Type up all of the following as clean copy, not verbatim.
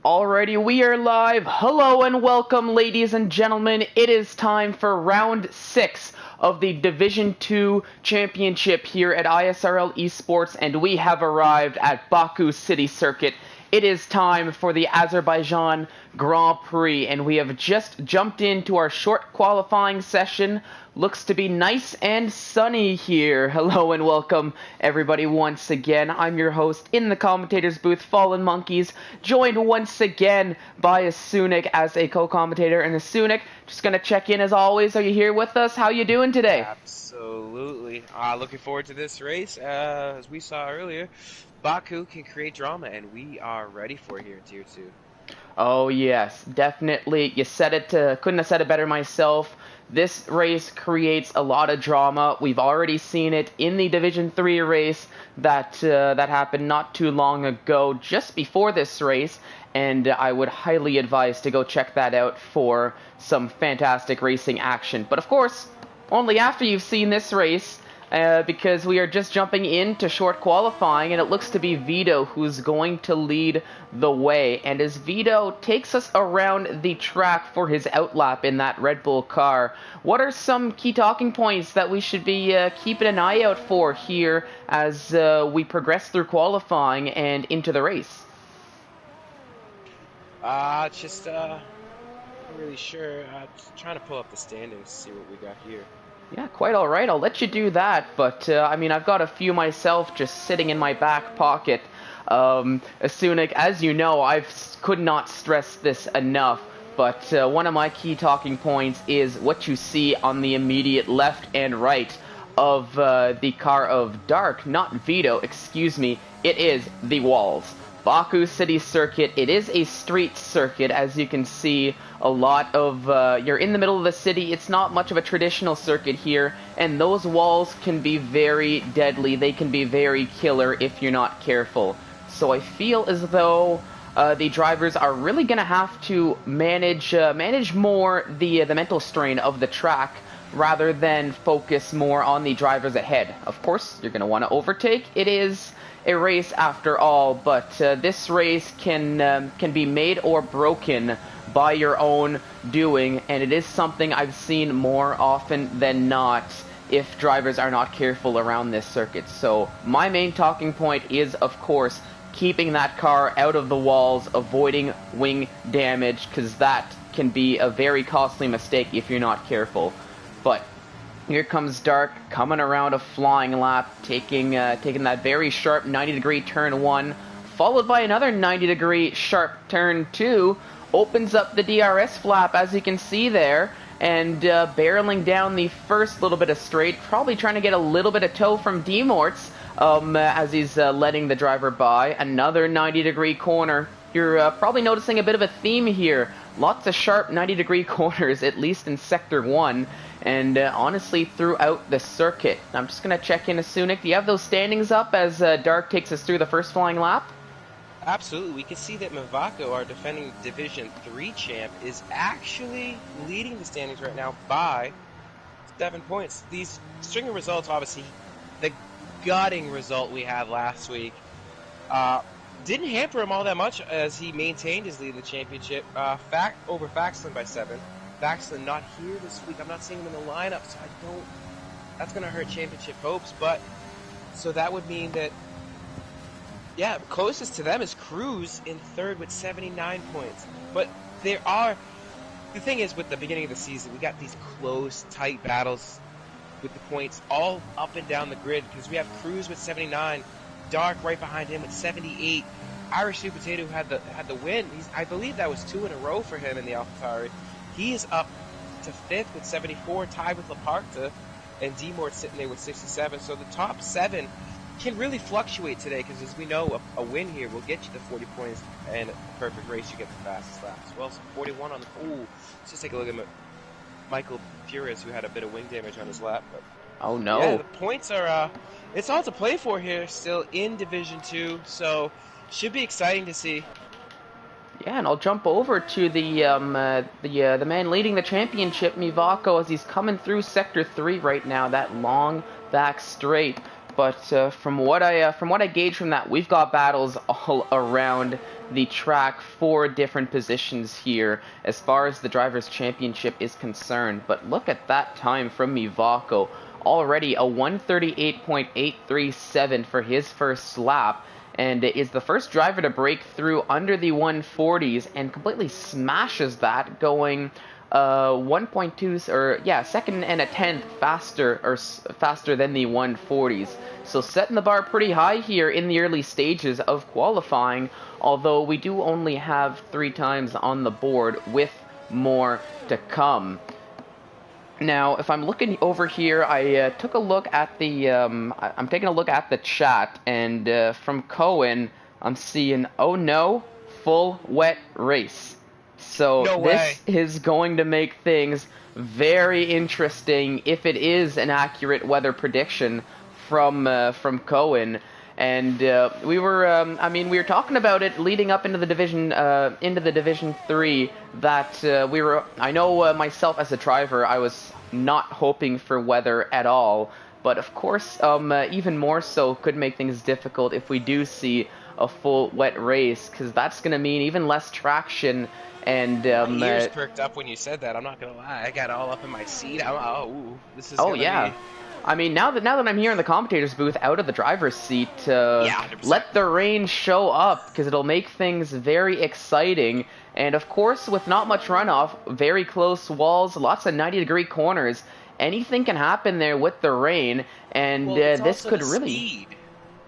Alrighty, we are live. Hello and welcome, ladies and gentlemen. It is time for round 6 of the Division 2 Championship here at ISRL Esports, and we have arrived at Baku City Circuit. It is time for the Azerbaijan Grand Prix, and we have just jumped into our short qualifying session. Looks to be nice and sunny here. Hello and welcome, everybody, once again. I'm your host in the commentator's booth, Fallen Monkeys, joined once again by Asunik as a co-commentator. And Asunik, just gonna check in as always. Are you here with us? How you doing today? Absolutely. Looking forward to this race. As we saw earlier, Baku can create drama, and we are ready for it here in Tier 2. Oh yes, definitely. You said it. Couldn't have said it better myself. This race creates a lot of drama. We've already seen it in the Division 3 race that happened not too long ago, just before this race, and I would highly advise to go check that out for some fantastic racing action. But of course, only after you've seen this race, because we are just jumping into short qualifying, and it looks to be Vito who's going to lead the way. And as Vito takes us around the track for his outlap in that Red Bull car, what are some key talking points that we should be keeping an eye out for here as we progress through qualifying and into the race? Not really sure. Just trying to pull up the standings to see what we got here. Yeah, quite all right. I'll let you do that, but I mean, I've got a few myself just sitting in my back pocket. Asunik, as you know, could not stress this enough, but one of my key talking points is what you see on the immediate left and right of the car of Dark, not Vito, excuse me. It is the walls. Baku City Circuit, it is a street circuit, as you can see. A lot of, you're in the middle of the city. It's not much of a traditional circuit here, and those walls can be very deadly. They can be very killer if you're not careful. So I feel as though the drivers are really going to have to manage more the mental strain of the track, rather than focus more on the drivers ahead. Of course, you're going to want to overtake. It is a race after all, but this race can be made or broken by your own doing, and it is something I've seen more often than not if drivers are not careful around this circuit. So my main talking point is, of course, keeping that car out of the walls, avoiding wing damage, because that can be a very costly mistake if you're not careful. But here comes Dark, coming around a flying lap, taking that very sharp 90-degree turn 1, followed by another 90-degree sharp turn 2, opens up the DRS flap, as you can see there, and barreling down the first little bit of straight, probably trying to get a little bit of tow from Demorts, as he's letting the driver by. Another 90-degree corner. You're probably noticing a bit of a theme here. Lots of sharp 90-degree corners, at least in Sector 1, and honestly throughout the circuit. I'm just going to check in Asunik. Do you have those standings up as Dark takes us through the first flying lap? Absolutely. We can see that Mavako, our defending Division 3 champ, is actually leading the standings right now by 7 points. These string of results, obviously, the gutting result we had last week, didn't hamper him all that much as he maintained his lead in the championship. Over Faxlin by 7. Faxlin not here this week. I'm not seeing him in the lineup, so that's going to hurt championship hopes. But so that would mean that, yeah, closest to them is Cruz in third with 79 points. But the thing is, with the beginning of the season, we got these close, tight battles with the points all up and down the grid, because we have Cruz with 79, Dark right behind him with 78. Irish Sweet Potato had the win. I believe that was 2 in a row for him in the AlphaTauri. He is up to 5th with 74, tied with Laparta, and Demort sitting there with 67. So the top 7 can really fluctuate today, because as we know, a win here will get you the 40 points, and a perfect race, you get the fastest laps. Well, so 41 on the... Ooh, let's just take a look at Michael Pures, who had a bit of wing damage on his lap. But oh, no. yeah, the points are... it's all to play for here, still in Division 2, so should be exciting to see. Yeah, and I'll jump over to the man leading the championship, Mivako, as he's coming through Sector 3 right now, that long back straight. But from what I gauge from that, we've got battles all around the track, 4 different positions here as far as the Drivers' Championship is concerned. But look at that time from Mivako. Already a 138.837 for his first lap, and is the first driver to break through under the 140s and completely smashes that, going 1.2 or yeah, second and a tenth faster than the 140s. So setting the bar pretty high here in the early stages of qualifying, although we do only have 3 times on the board with more to come. Now, if I'm looking over here, I took a look at the, I'm taking a look at the chat, and from Cohen, I'm seeing, oh no, full wet race. So No way. this is going to make things very interesting if it is an accurate weather prediction from Cohen. And we were, I mean, we were talking about it leading up into the Division 3. That we were, I know myself as a driver, I was not hoping for weather at all. But of course, even more so could make things difficult if we do see a full wet race, because that's going to mean even less traction. And my ears perked up when you said that. I'm not gonna lie. I got all up in my seat. This is oh gonna yeah. be. I mean, now that I'm here in the commentator's booth, out of the driver's seat, Yeah, 100%. let the rain show up, because it'll make things very exciting. And of course, with not much runoff, very close walls, lots of 90-degree corners, anything can happen there with the rain. And Well, it's this also could the really speed.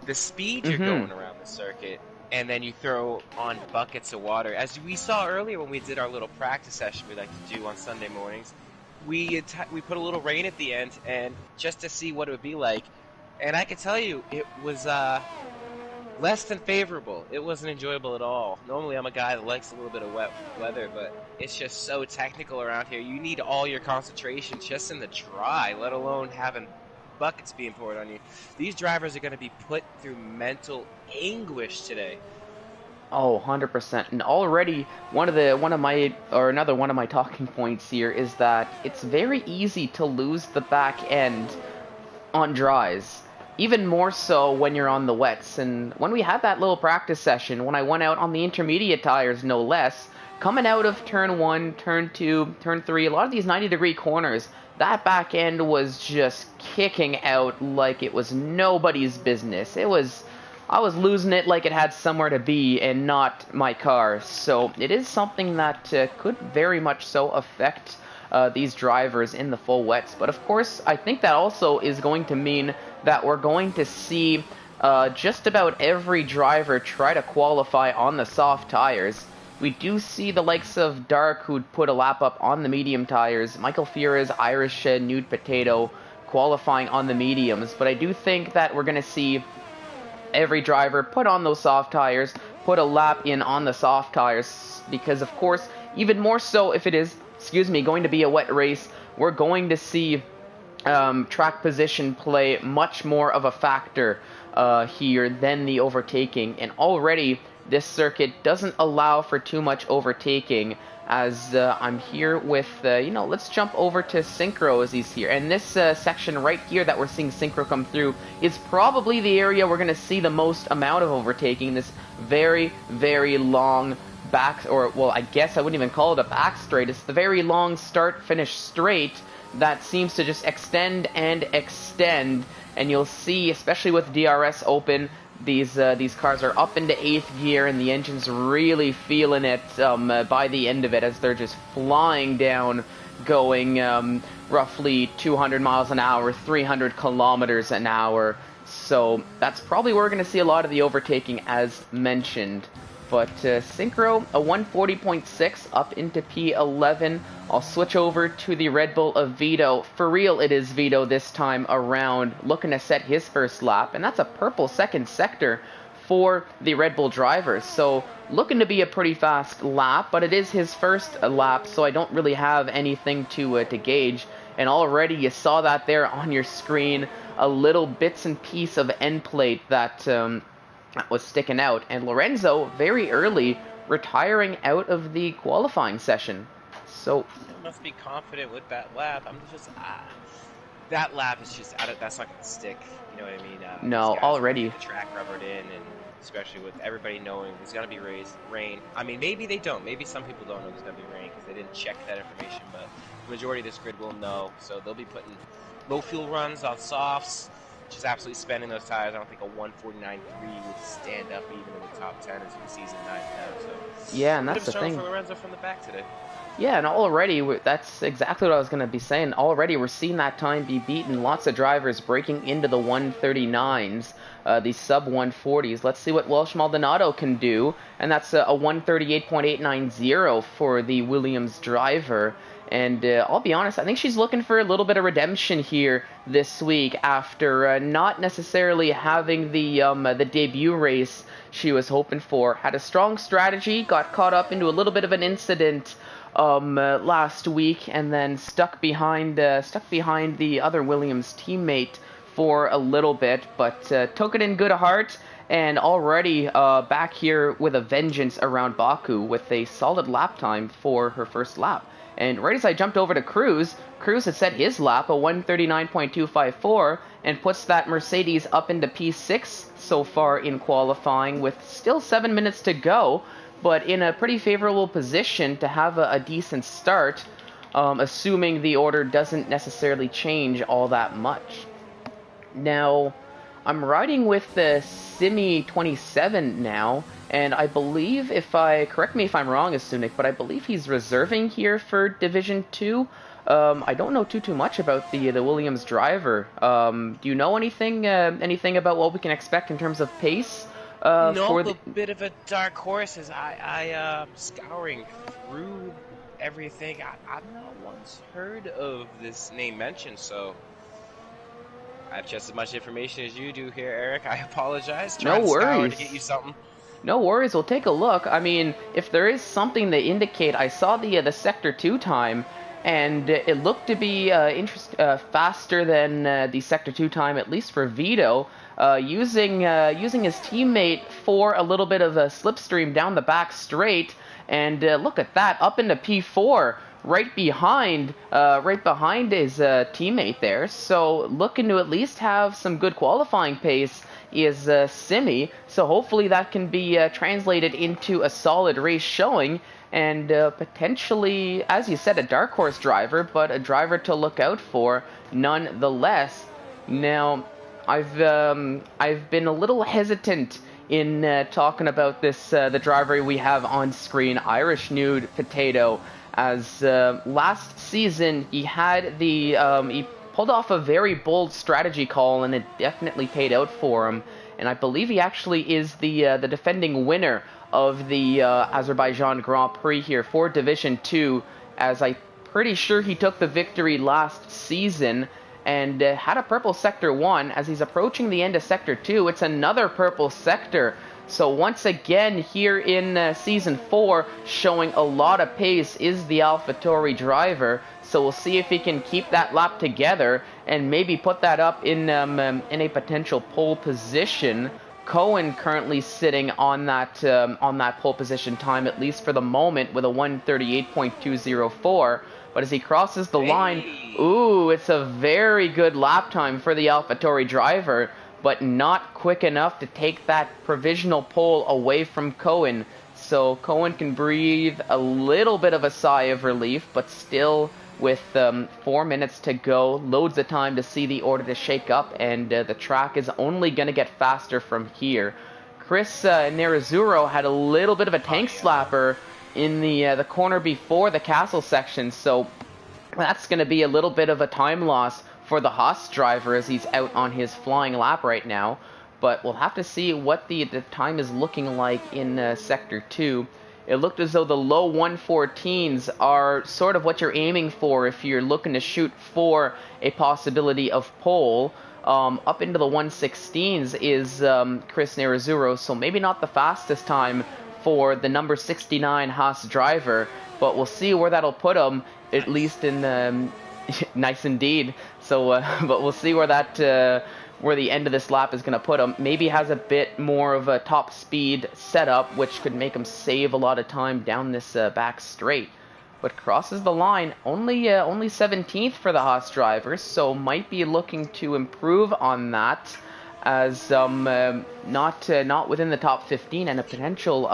The speed you're going around the circuit, and then you throw on buckets of water. As we saw earlier when we did our little practice session we like to do on Sunday mornings, we put a little rain at the end, and just to see what it would be like. And I can tell you, it was less than favorable. It wasn't enjoyable at all. Normally, I'm a guy that likes a little bit of wet weather, but it's just so technical around here. You need all your concentration just in the dry, let alone having buckets being poured on you. These drivers are going to be put through mental anguish today. Oh, 100%. And already another one of my talking points here is that it's very easy to lose the back end on dries. Even more so when you're on the wets. And when we had that little practice session, when I went out on the intermediate tires, no less, coming out of turn 1, turn 2, turn 3, a lot of these 90-degree corners, that back end was just kicking out like it was nobody's business. I was losing it like it had somewhere to be and not my car. So it is something that could very much so affect these drivers in the full wets. But of course, I think that also is going to mean that we're going to see just about every driver try to qualify on the soft tires. We do see the likes of Dark, who'd put a lap up on the medium tires, Michael Fierra's Irish Nude Potato qualifying on the mediums, but I do think that we're going to see every driver put on those soft tires, put a lap in on the soft tires, because of course, even more so if it is, going to be a wet race, we're going to see track position play much more of a factor here than the overtaking. And already this circuit doesn't allow for too much overtaking, as I'm here with, let's jump over to Synchro as he's here. And this section right here that we're seeing Synchro come through is probably the area we're going to see the most amount of overtaking. This very, very long back, or, well, I guess I wouldn't even call it a back straight. It's the very long start-finish straight that seems to just extend and extend. And you'll see, especially with DRS open, these cars are up into 8th gear, and the engine's really feeling it by the end of it, as they're just flying down, going roughly 200 miles an hour, 300 kilometers an hour. So that's probably where we're going to see a lot of the overtaking, as mentioned. But Synchro, a 140.6 up into P11. I'll switch over to the Red Bull of Vito. For real, it is Vito this time around, looking to set his first lap. And that's a purple second sector for the Red Bull drivers. So looking to be a pretty fast lap, but it is his first lap, so I don't really have anything to gauge. And already you saw that there on your screen, a little bits and piece of end plate that was sticking out. And Lorenzo, very early, retiring out of the qualifying session. So I must be confident with that lap. I'm just that lap is just that's not gonna stick. You know what I mean? These No, guys want to already. get the track rubbered in, and especially with everybody knowing there's gonna be rain. I mean, maybe they don't. Maybe some people don't know there's gonna be rain because they didn't check that information. But the majority of this grid will know, so they'll be putting low fuel runs on softs, just absolutely spending those tires. I don't think a 149.3 would stand up even in the top 10 as we season 9 now. So Yeah, and bit that's of a the struggle thing. for Lorenzo from the back today. Yeah, and already, that's exactly what I was going to be saying. Already, we're seeing that time be beaten. Lots of drivers breaking into the 139s, these sub-140s. Let's see what Welsh Maldonado can do. And that's a 138.890 for the Williams driver. And I'll be honest, I think she's looking for a little bit of redemption here this week after not necessarily having the debut race she was hoping for. Had a strong strategy, got caught up into a little bit of an incident last week, and then stuck behind the other Williams teammate for a little bit, but took it in good heart, and already back here with a vengeance around Baku with a solid lap time for her first lap. And right as I jumped over to Cruz had set his lap, a 139.254, and puts that Mercedes up into P6 so far in qualifying with still 7 minutes to go, but in a pretty favorable position to have a decent start, assuming the order doesn't necessarily change all that much. Now, I'm riding with the Simi 27 now, and I believe, correct me if I'm wrong, Asunik, but I believe he's reserving here for Division 2. I don't know too much about the Williams driver. Do you know anything about what we can expect in terms of pace? Nope, a bit of a dark horse as I scouring through everything. I've not once heard of this name mentioned, so I have just as much information as you do here, Eric. I apologize. No Trying to scour worries. to get you something. No worries, we'll take a look. I mean, if there is something to indicate, I saw the Sector 2 time, and it looked to be faster than the Sector 2 time, at least for Vito, using his teammate for a little bit of a slipstream down the back straight, and look at that, up into P4, right behind his teammate there. So looking to at least have some good qualifying pace is Simi, so hopefully that can be translated into a solid race showing, and potentially, as you said, a dark horse driver, but a driver to look out for nonetheless. Now, I've been a little hesitant in talking about this the driver we have on screen, Irish Nude Potato, as last season he had he pulled off a very bold strategy call, and it definitely paid out for him. And I believe he actually is the defending winner of the Azerbaijan Grand Prix here for Division 2, as I'm pretty sure he took the victory last season, and had a purple Sector 1. As he's approaching the end of Sector 2, it's another purple sector. So once again, here in Season 4, showing a lot of pace is the AlphaTauri driver. So we'll see if he can keep that lap together and maybe put that up in a potential pole position. Cohen currently sitting on that pole position time, at least for the moment, with a 138.204. But as he crosses the line, ooh, it's a very good lap time for the AlphaTauri driver, but not quick enough to take that provisional pole away from Cohen. So Cohen can breathe a little bit of a sigh of relief, but still with 4 minutes to go, loads of time to see the order to shake up, and the track is only going to get faster from here. Chris Nerazzurro had a little bit of a tank slapper in the corner before the castle section, so that's going to be a little bit of a time loss for the Haas driver as he's out on his flying lap right now. But we'll have to see what the time is looking like in Sector 2. It looked as though the low 114s are sort of what you're aiming for if you're looking to shoot for a possibility of pole. Up into the 116s is Chris Nerazzurro, so maybe not the fastest time for the number 69 Haas driver, but we'll see where that'll put him, at least in nice indeed. So, but we'll see where where the end of this lap is going to put him. Maybe has a bit more of a top speed setup, which could make him save a lot of time down this back straight. but crosses the line. Only 17th for the Haas drivers, so might be looking to improve on that, as not within the top 15 and a potential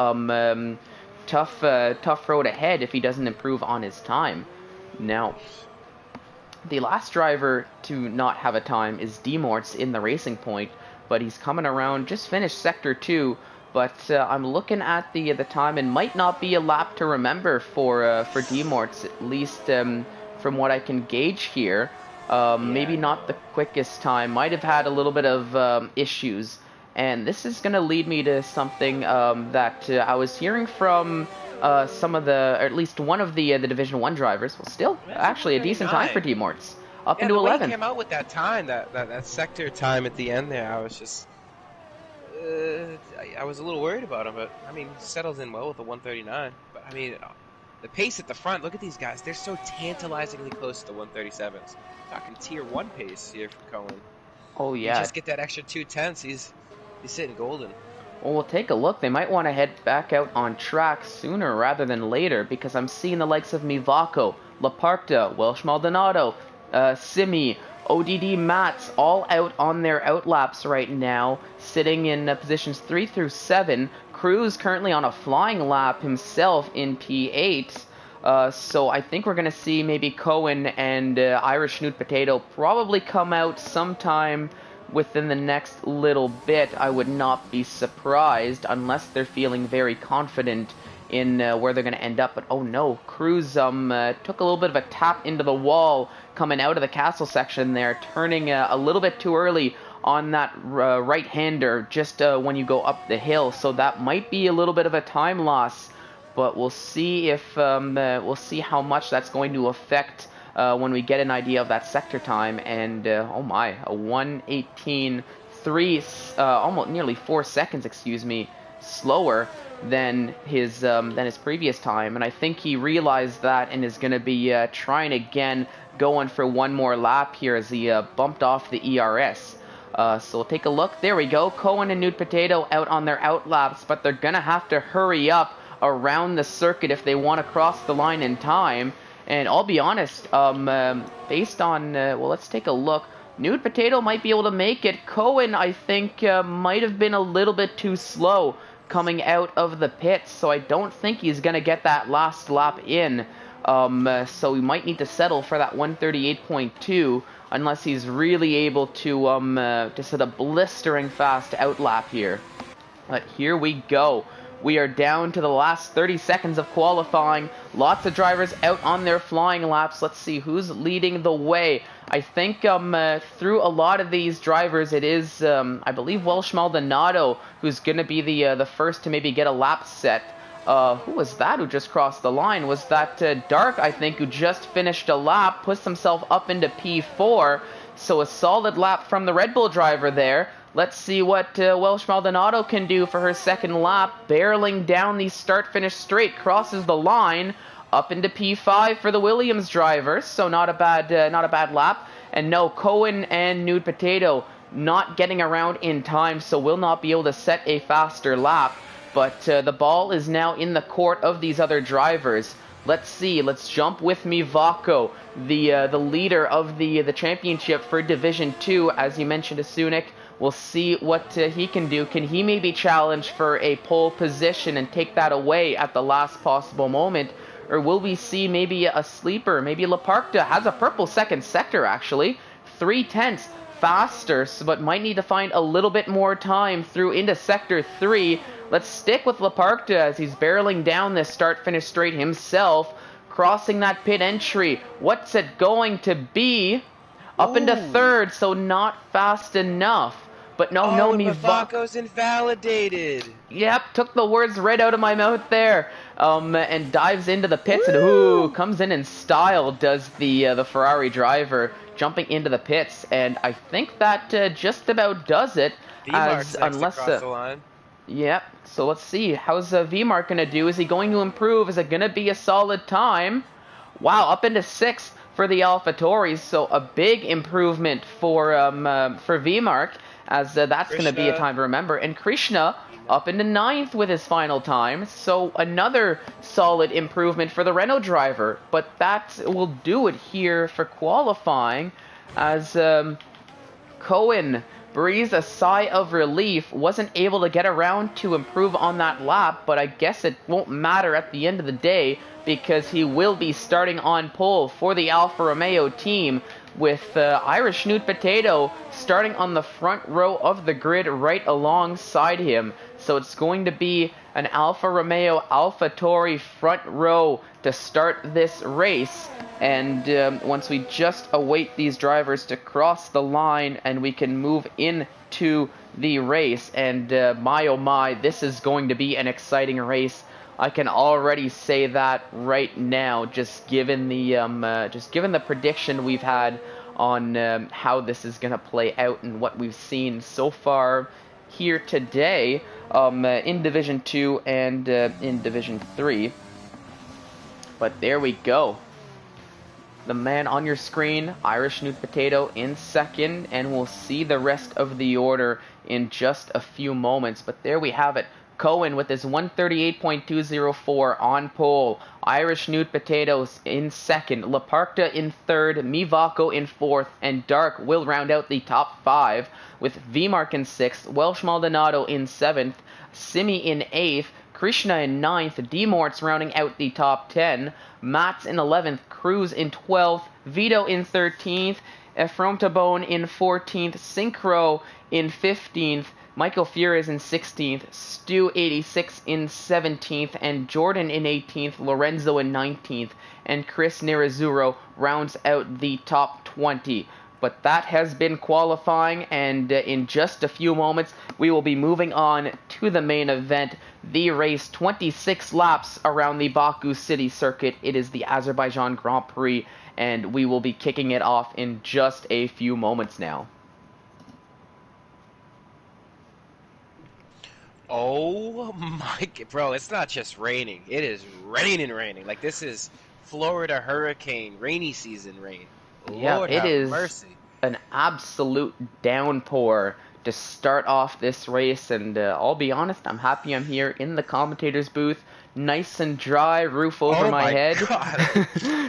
tough road ahead if he doesn't improve on his time. Now, the last driver to not have a time is Demorts in the Racing Point, but he's coming around, just finished Sector 2, but I'm looking at the time, and might not be a lap to remember for Demorts, at least from what I can gauge here. Maybe not the quickest time, might have had a little bit of issues, and this is going to lead me to something that I was hearing from some of or at least one of the Division 1 drivers. Well, still, actually a decent time for Demorts. Up into 11. The way he came out with that time, that sector time at the end there, I was just... I was a little worried about him, but, I mean, he settled in well with the 139. But, I mean, the pace at the front, look at these guys. They're so tantalizingly close to the 137s. Talking Tier 1 pace here for Cohen. Oh, yeah. You just get that extra 2/10, he's sitting golden. Well, we'll take a look. They might want to head back out on track sooner rather than later, because I'm seeing the likes of Mivako, Laparta, Welsh Maldonado, Simi, ODD Mats, all out on their outlaps right now, sitting in positions 3 through 7. Cruz currently on a flying lap himself in P8. So I think we're going to see maybe Cohen and Irish Snoot Potato probably come out sometime within the next little bit. I would not be surprised unless they're feeling very confident in where they're going to end up. But oh no, Cruz took a little bit of a tap into the wall coming out of the castle section there, turning a little bit too early on that right-hander just when you go up the hill. So that might be a little bit of a time loss, but we'll see if we'll see how much that's going to affect when we get an idea of that sector time. And oh my, a 1:18.3, almost nearly 4 seconds, excuse me, slower than his previous time. And I think he realized that and is going to be trying again, going for one more lap here as he bumped off the ERS. So we'll take a look. There we go. Cohen and Nude Potato out on their outlaps, but they're going to have to hurry up around the circuit if they want to cross the line in time. And I'll be honest, based on, well, let's take a look. Nude Potato might be able to make it. Cohen, I think, might have been a little bit too slow coming out of the pits, so I don't think he's going to get that last lap in. So we might need to settle for that 1:38.2 unless he's really able to set a blistering fast outlap here. But here we go. We are down to the last 30 seconds of qualifying. Lots of drivers out on their flying laps. Let's see who's leading the way. I think through a lot of these drivers, it is, I believe, Welsh Maldonado who's going to be the first to maybe get a lap set. Who was that who just crossed the line? Was that Dark, I think, who just finished a lap, puts himself up into P4. So a solid lap from the Red Bull driver there. Let's see what Welsh Maldonado can do for her second lap. Barreling down the start-finish straight, crosses the line, up into P5 for the Williams driver. So not a bad lap. And no, Cohen and Nude Potato not getting around in time, so will not be able to set a faster lap. But the ball is now in the court of these other drivers. Let's see. Let's jump with Mivako, the leader of the championship for Division 2, as you mentioned, Asunik. We'll see what he can do. Can he maybe challenge for a pole position and take that away at the last possible moment? Or will we see maybe a sleeper? Maybe Laparta has a purple second sector, actually. 3/10 faster, but might need to find a little bit more time through into Sector 3. Let's stick with Laparta as he's barreling down this start-finish straight himself, crossing that pit entry. What's it going to be? Up into third, so not fast enough. But no, Mivako's invalidated. Yep, took the words right out of my mouth there. And dives into the pits, and comes in style, does the Ferrari driver, jumping into the pits. And I think that just about does it. Unless the line. Yep, so let's see. How's V-Mark going to do? Is he going to improve? Is it going to be a solid time? Wow, up into 6th for the AlphaTauris, so a big improvement for V-Mark. as that's going to be a Krishna. time to remember. And Krishna up into 9th with his final time, so another solid improvement for the Renault driver. But that will do it here for qualifying, as Cohen breathes a sigh of relief, wasn't able to get around to improve on that lap, but I guess it won't matter at the end of the day because he will be starting on pole for the Alfa Romeo team, with Irish Snoot Potato starting on the front row of the grid right alongside him. So it's going to be an Alfa Romeo AlphaTauri front row to start this race. And once we just await these drivers to cross the line and we can move into the race. And my oh my, this is going to be an exciting race. I can already say that right now, just given the prediction we've had on how this is going to play out and what we've seen so far here today in Division 2 and in Division 3. But there we go. The man on your screen, Irish Snoot Potato, in second, and we'll see the rest of the order in just a few moments. But there we have it. Cohen with his 138.204 on pole. Irish Snoot Potatoes in second. Laparta in third. Mivako in fourth. And Dark will round out the top 5 with V-Mark in sixth. Welsh Maldonado in seventh. Simi in eighth. Krishna in 9th, D-Mortz rounding out the top 10, Mats in 11th, Cruz in 12th, Vito in 13th, Ephraim Tabone in 14th, Synchro in 15th, Michael Fures in 16th, Stu 86 in 17th, and Jordan in 18th, Lorenzo in 19th, and Chris Nerazzurro rounds out the top 20. But that has been qualifying, and in just a few moments, we will be moving on to the main event, the race, 26 laps around the Baku City circuit. It is the Azerbaijan Grand Prix, and we will be kicking it off in just a few moments now. Oh my, bro, it's not just raining. It is raining. Like, this is Florida hurricane, rainy season rain. Yeah, Lord it have is mercy. an absolute downpour to start off this race, and I'll be honest, I'm happy I'm here in the commentator's booth, nice and dry, roof over my head,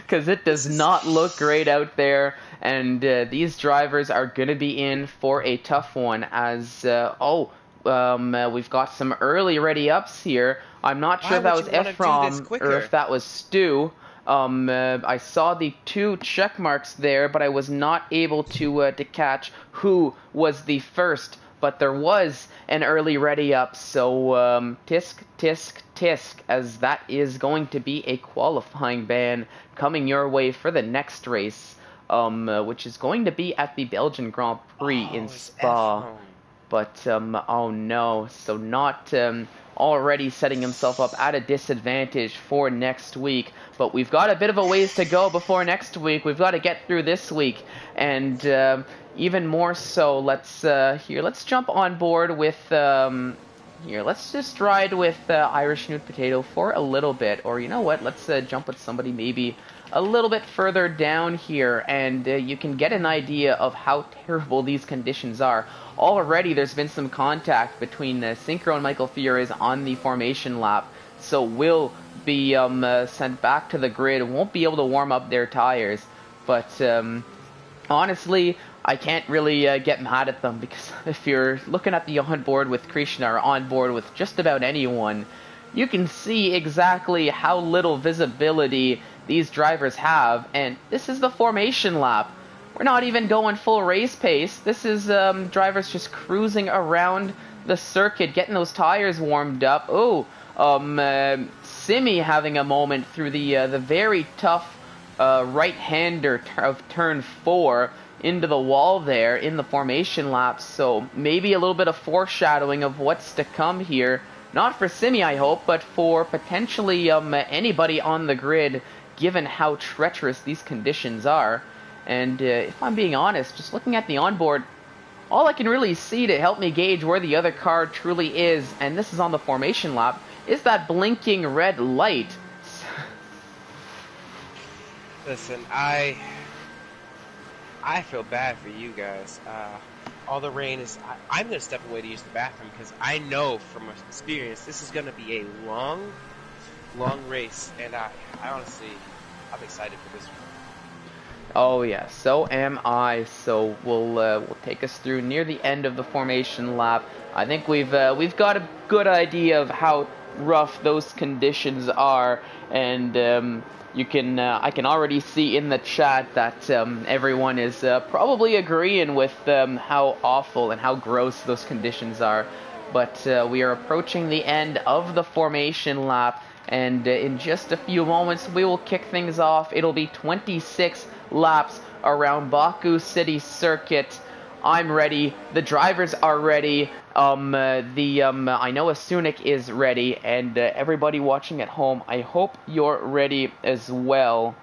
because it does not look great out there, and these drivers are going to be in for a tough one, as, we've got some early ready-ups here. I'm not sure if that was Ephraim or if that was Stu. I saw the 2 check marks there, but I was not able to catch who was the first. But there was an early ready up, so tisk, tisk, tisk, as that is going to be a qualifying ban coming your way for the next race, which is going to be at the Belgian Grand Prix in Spa. But, oh no, so not already setting himself up at a disadvantage for next week. But we've got a bit of a ways to go before next week. We've got to get through this week. And even more so, let's jump on board with, let's just ride with Irish Snoot Potato for a little bit. Or you know what, let's jump with somebody maybe a little bit further down here, and you can get an idea of how terrible these conditions are. Already there's been some contact between Synchro and Michael Fures on the formation lap, so will be sent back to the grid, won't be able to warm up their tires. But honestly, I can't really get mad at them, because if you're looking at the onboard with Krishna or on board with just about anyone, you can see exactly how little visibility these drivers have, and this is the formation lap. We're not even going full race pace. This is drivers just cruising around the circuit, getting those tires warmed up. Oh, Simi having a moment through the very tough right-hander of turn 4 into the wall there in the formation lap. So maybe a little bit of foreshadowing of what's to come here. Not for Simi, I hope, but for potentially anybody on the grid, given how treacherous these conditions are. And if I'm being honest, just looking at the onboard, all I can really see to help me gauge where the other car truly is, and this is on the formation lap, is that blinking red light. Listen, I feel bad for you guys. all the rain is. I'm going to step away to use the bathroom because I know from experience this is going to be a long race, and I honestly, I'm excited for this one. Oh yeah, so am I. So we'll take us through near the end of the formation lap. I think we've got a good idea of how rough those conditions are, and I can already see in the chat that everyone is probably agreeing with how awful and how gross those conditions are. But we are approaching the end of the formation lap, and in just a few moments we will kick things off. It'll be 26 laps around Baku City Circuit. I'm ready. The drivers are ready. I know Asunik is ready, and everybody watching at home, I hope you're ready as well.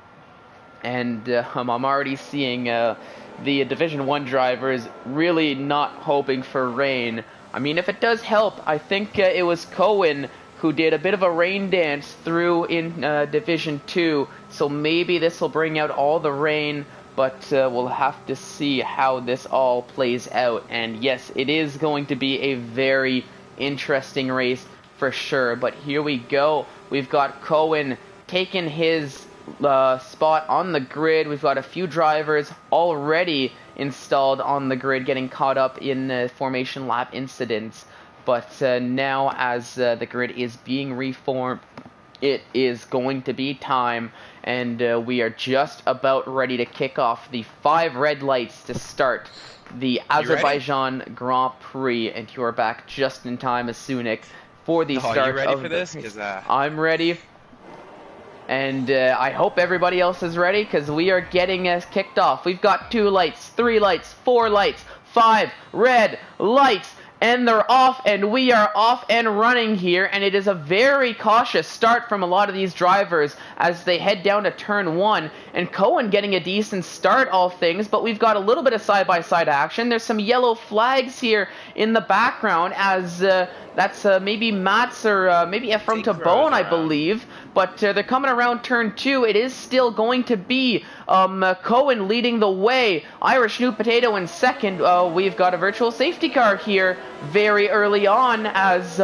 And I'm already seeing the Division 1 drivers really not hoping for rain. I mean, if it does help, I think it was Cohen who did a bit of a rain dance through in Division 2, so maybe this will bring out all the rain, but we'll have to see how this all plays out. And yes, it is going to be a very interesting race for sure, but here we go. We've got Cohen taking his spot on the grid. We've got a few drivers already installed on the grid getting caught up in formation lap incidents. But now, as the grid is being reformed, it is going to be time, and we are just about ready to kick off the 5 red lights to start the Azerbaijan Grand Prix. And you are back just in time, Asunik, for the start are you ready of for this? 'Cause, I'm ready. And I hope everybody else is ready, because we are getting kicked off. We've got 2 lights, 3 lights, 4 lights, 5 red lights. And they're off, and we are off and running here, and it is a very cautious start from a lot of these drivers as they head down to turn 1, and Cohen getting a decent start, all things, but we've got a little bit of side-by-side action. There's some yellow flags here in the background as that's maybe Mats or maybe Ephraim Tabone, I believe, but they're coming around turn 2. It is still going to be Cohen leading the way, Irish New Potato in second. We've got a virtual safety car here very early on as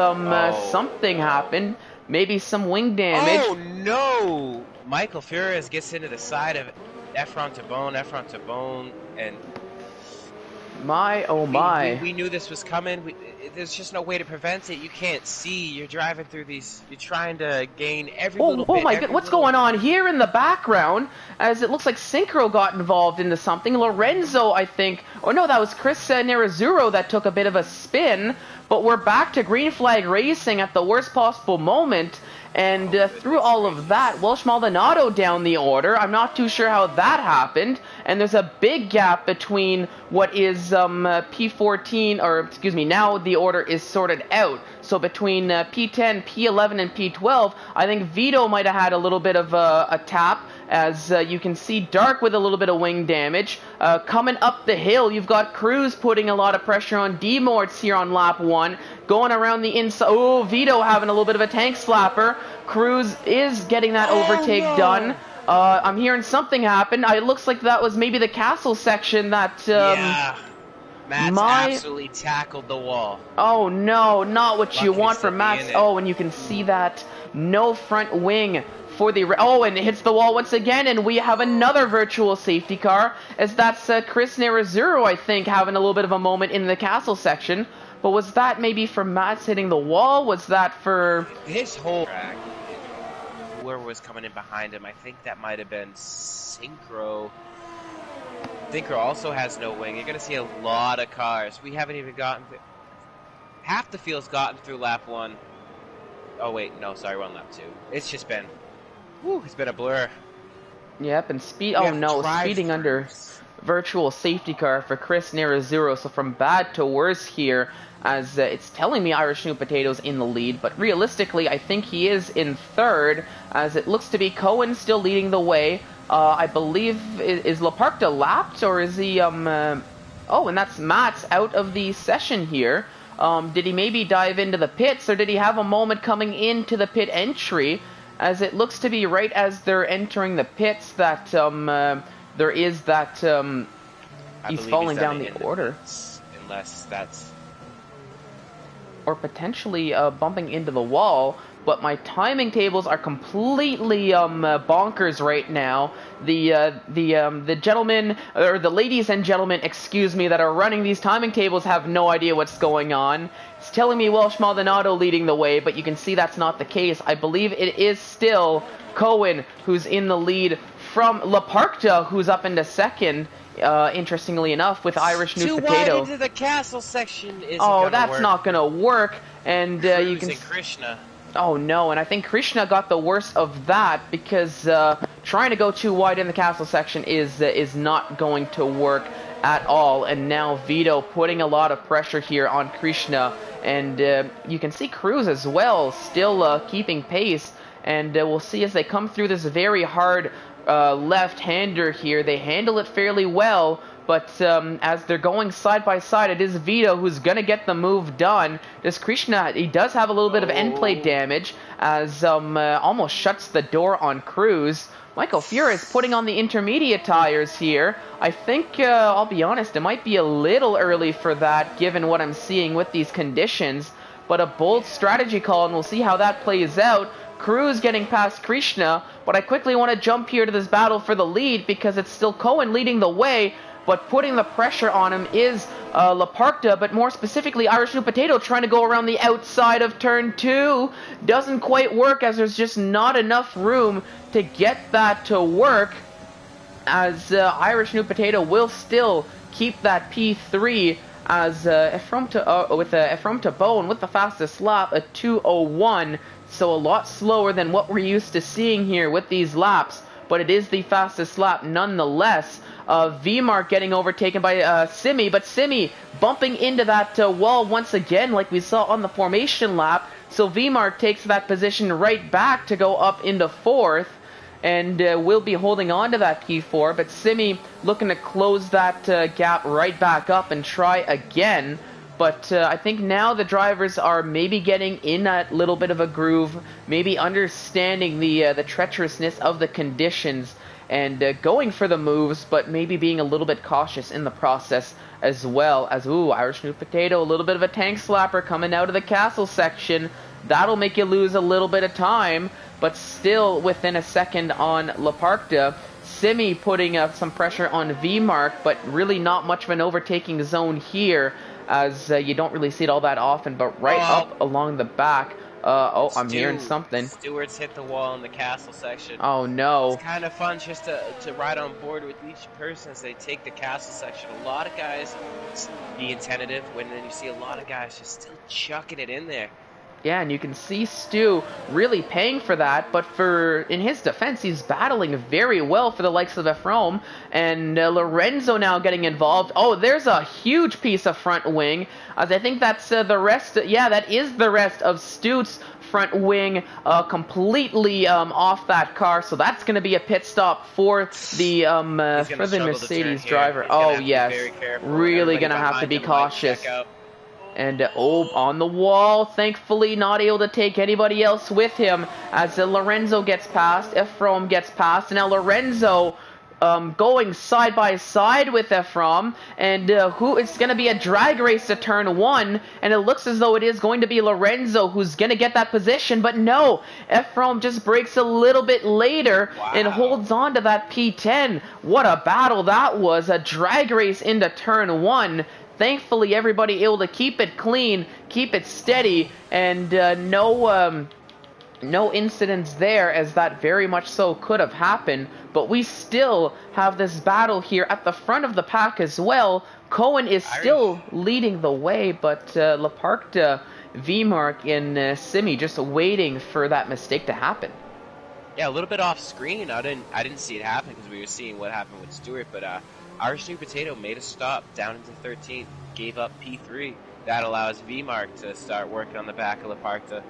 something happened, maybe some wing damage. Oh no! Michael Furious gets into the side of Ephraim Tabone, and my. We knew this was coming. There's just no way to prevent it. You can't see. You're driving through these. You're trying to gain every little bit. Oh my god, what's going on here in the background? As it looks like Synchro got involved into something. Lorenzo, I think. Oh no, that was Chris Nerazzurro that took a bit of a spin. But we're back to green flag racing at the worst possible moment. And through all of that, Welsh Maldonado down the order. I'm not too sure how that happened. And there's a big gap between what is P14, or excuse me, now the order is sorted out. So between P10, P11, and P12, I think Vito might have had a little bit of a tap. As you can see, Dark with a little bit of wing damage. Coming up the hill, you've got Cruz putting a lot of pressure on D-Morts here on lap 1. Going around the inside. Oh, Vito having a little bit of a tank slapper. Cruz is getting that overtake done. I'm hearing something happen. It looks like that was maybe the castle section that... yeah. Matt's absolutely tackled the wall. Oh no, not what you want from Matt. Oh, and you can see that. No front wing for the... Oh, and it hits the wall once again, and we have another virtual safety car, as that's Chris Nerazzurro, I think, having a little bit of a moment in the castle section. But was that maybe for Matt's hitting the wall? Was that for... His whole track, whoever was coming in behind him, I think that might have been Synchro. Synchro also has no wing. You're going to see a lot of cars. We haven't even gotten... Half the field's gotten through lap 1. Oh, wait. No, sorry, we're on lap 2. It's just been... Whew, it's been a blur. Yep, and speed... Oh, no, speeding under virtual safety car for Chris Nerazzurro. So from bad to worse here, as it's telling me Irish New Potatoes in the lead, but realistically, I think he is in third, as it looks to be Cohen still leading the way. I believe, is Laparta lapped, or is he, oh, and that's Matt's out of the session here. Did he maybe dive into the pits, or did he have a moment coming into the pit entry? As it looks to be right as they're entering the pits that, there is that, he's falling down the order. It unless that's... Or potentially bumping into the wall, but my timing tables are completely bonkers right now. The gentlemen, or the ladies and gentlemen, excuse me, that are running these timing tables have no idea what's going on. It's telling me Welsh Maldonado leading the way, but you can see that's not the case. I believe it is still Cohen who's in the lead from Laparta, who's up into second. Interestingly enough, with Irish New Too Potato. wide into the castle section isn't Oh, gonna that's work. not gonna work. And you Cruz can. and Krishna. Oh no, and I think Krishna got the worst of that because trying to go too wide in the castle section is not going to work at all. And now Vito putting a lot of pressure here on Krishna, and you can see Cruz as well still keeping pace. And we'll see as they come through this very hard left-hander here. They handle it fairly well, but as they're going side by side, it is Vito who's going to get the move done. Does Krishna, he does have a little bit of end plate damage, as almost shuts the door on Cruz. Michael Fura is putting on the intermediate tires here. I think, I'll be honest, it might be a little early for that, given what I'm seeing with these conditions, but a bold strategy call, and we'll see how that plays out. Cruz getting past Krishna, but I quickly want to jump here to this battle for the lead because it's still Cohen leading the way, but putting the pressure on him is Laparta, but more specifically Irish New Potato trying to go around the outside of turn 2. Doesn't quite work as there's just not enough room to get that to work, as Irish New Potato will still keep that P3 as Ephraim to Bone with the fastest lap, a 2:01. So a lot slower than what we're used to seeing here with these laps, but it is the fastest lap nonetheless. V-Mark getting overtaken by Simi, but Simi bumping into that wall once again like we saw on the formation lap. So V-Mark takes that position right back to go up into 4th, and will be holding on to that P4, but Simi looking to close that gap right back up and try again. But I think now the drivers are maybe getting in a little bit of a groove, maybe understanding the treacherousness of the conditions, and going for the moves, but maybe being a little bit cautious in the process as well. As, ooh, Irish New Potato, a little bit of a tank slapper coming out of the castle section. That'll make you lose a little bit of time, but still within a second on Laparta. Simi putting some pressure on V-Mark, but really not much of an overtaking zone here, as you don't really see it all that often, but right up along the back. I'm hearing something. Stewart's hit the wall in the castle section. Oh no. It's kind of fun just to ride on board with each person as they take the castle section. A lot of guys being tentative, when then you see a lot of guys just still chucking it in there. Yeah, and you can see Stu really paying for that, but in his defense, he's battling very well for the likes of Ephraim, and Lorenzo now getting involved. Oh, there's a huge piece of front wing, as I think that's the rest, yeah, that is the rest of Stu's front wing completely off that car, so that's going to be a pit stop for the Mercedes driver. Oh, yes, really going to have to be cautious. And on the wall, thankfully not able to take anybody else with him, as Lorenzo gets past, Ephraim gets past, and now Lorenzo going side by side with Ephraim, and it's going to be a drag race to turn 1, and it looks as though it is going to be Lorenzo who's going to get that position, but no, Ephraim just breaks a little bit later and holds on to that P10. What a battle that was, a drag race into turn 1. Thankfully, everybody able to keep it clean, keep it steady, and no incidents there, as that very much so could have happened. But we still have this battle here at the front of the pack as well. Cohen is still leading the way, but Laparta, V-Mark, and Simi just waiting for that mistake to happen. Yeah, a little bit off screen. I didn't see it happen because we were seeing what happened with Stewart, but Irish New Potato made a stop down into 13th, gave up P3. That allows V-Mark to start working on the back of Laparta.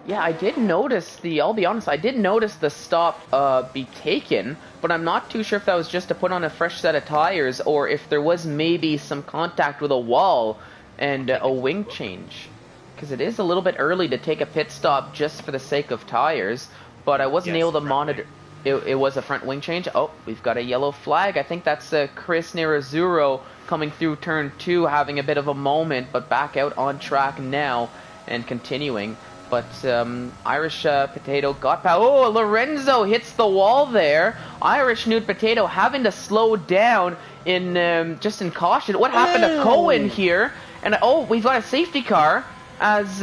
Yeah, I did notice I'll be honest, I did notice the stop be taken, but I'm not too sure if that was just to put on a fresh set of tires, or if there was maybe some contact with a wall and a wing change. Because it is a little bit early to take a pit stop just for the sake of tires, but I wasn't able to monitor. It was a front wing change. Oh, we've got a yellow flag. I think that's Chris Nerazzurro coming through turn 2, having a bit of a moment, but back out on track now and continuing. But Irish Potato got past. Oh, Lorenzo hits the wall there. Irish Nude Potato having to slow down in just in caution. What happened to Cohen here? And oh, we've got a safety car as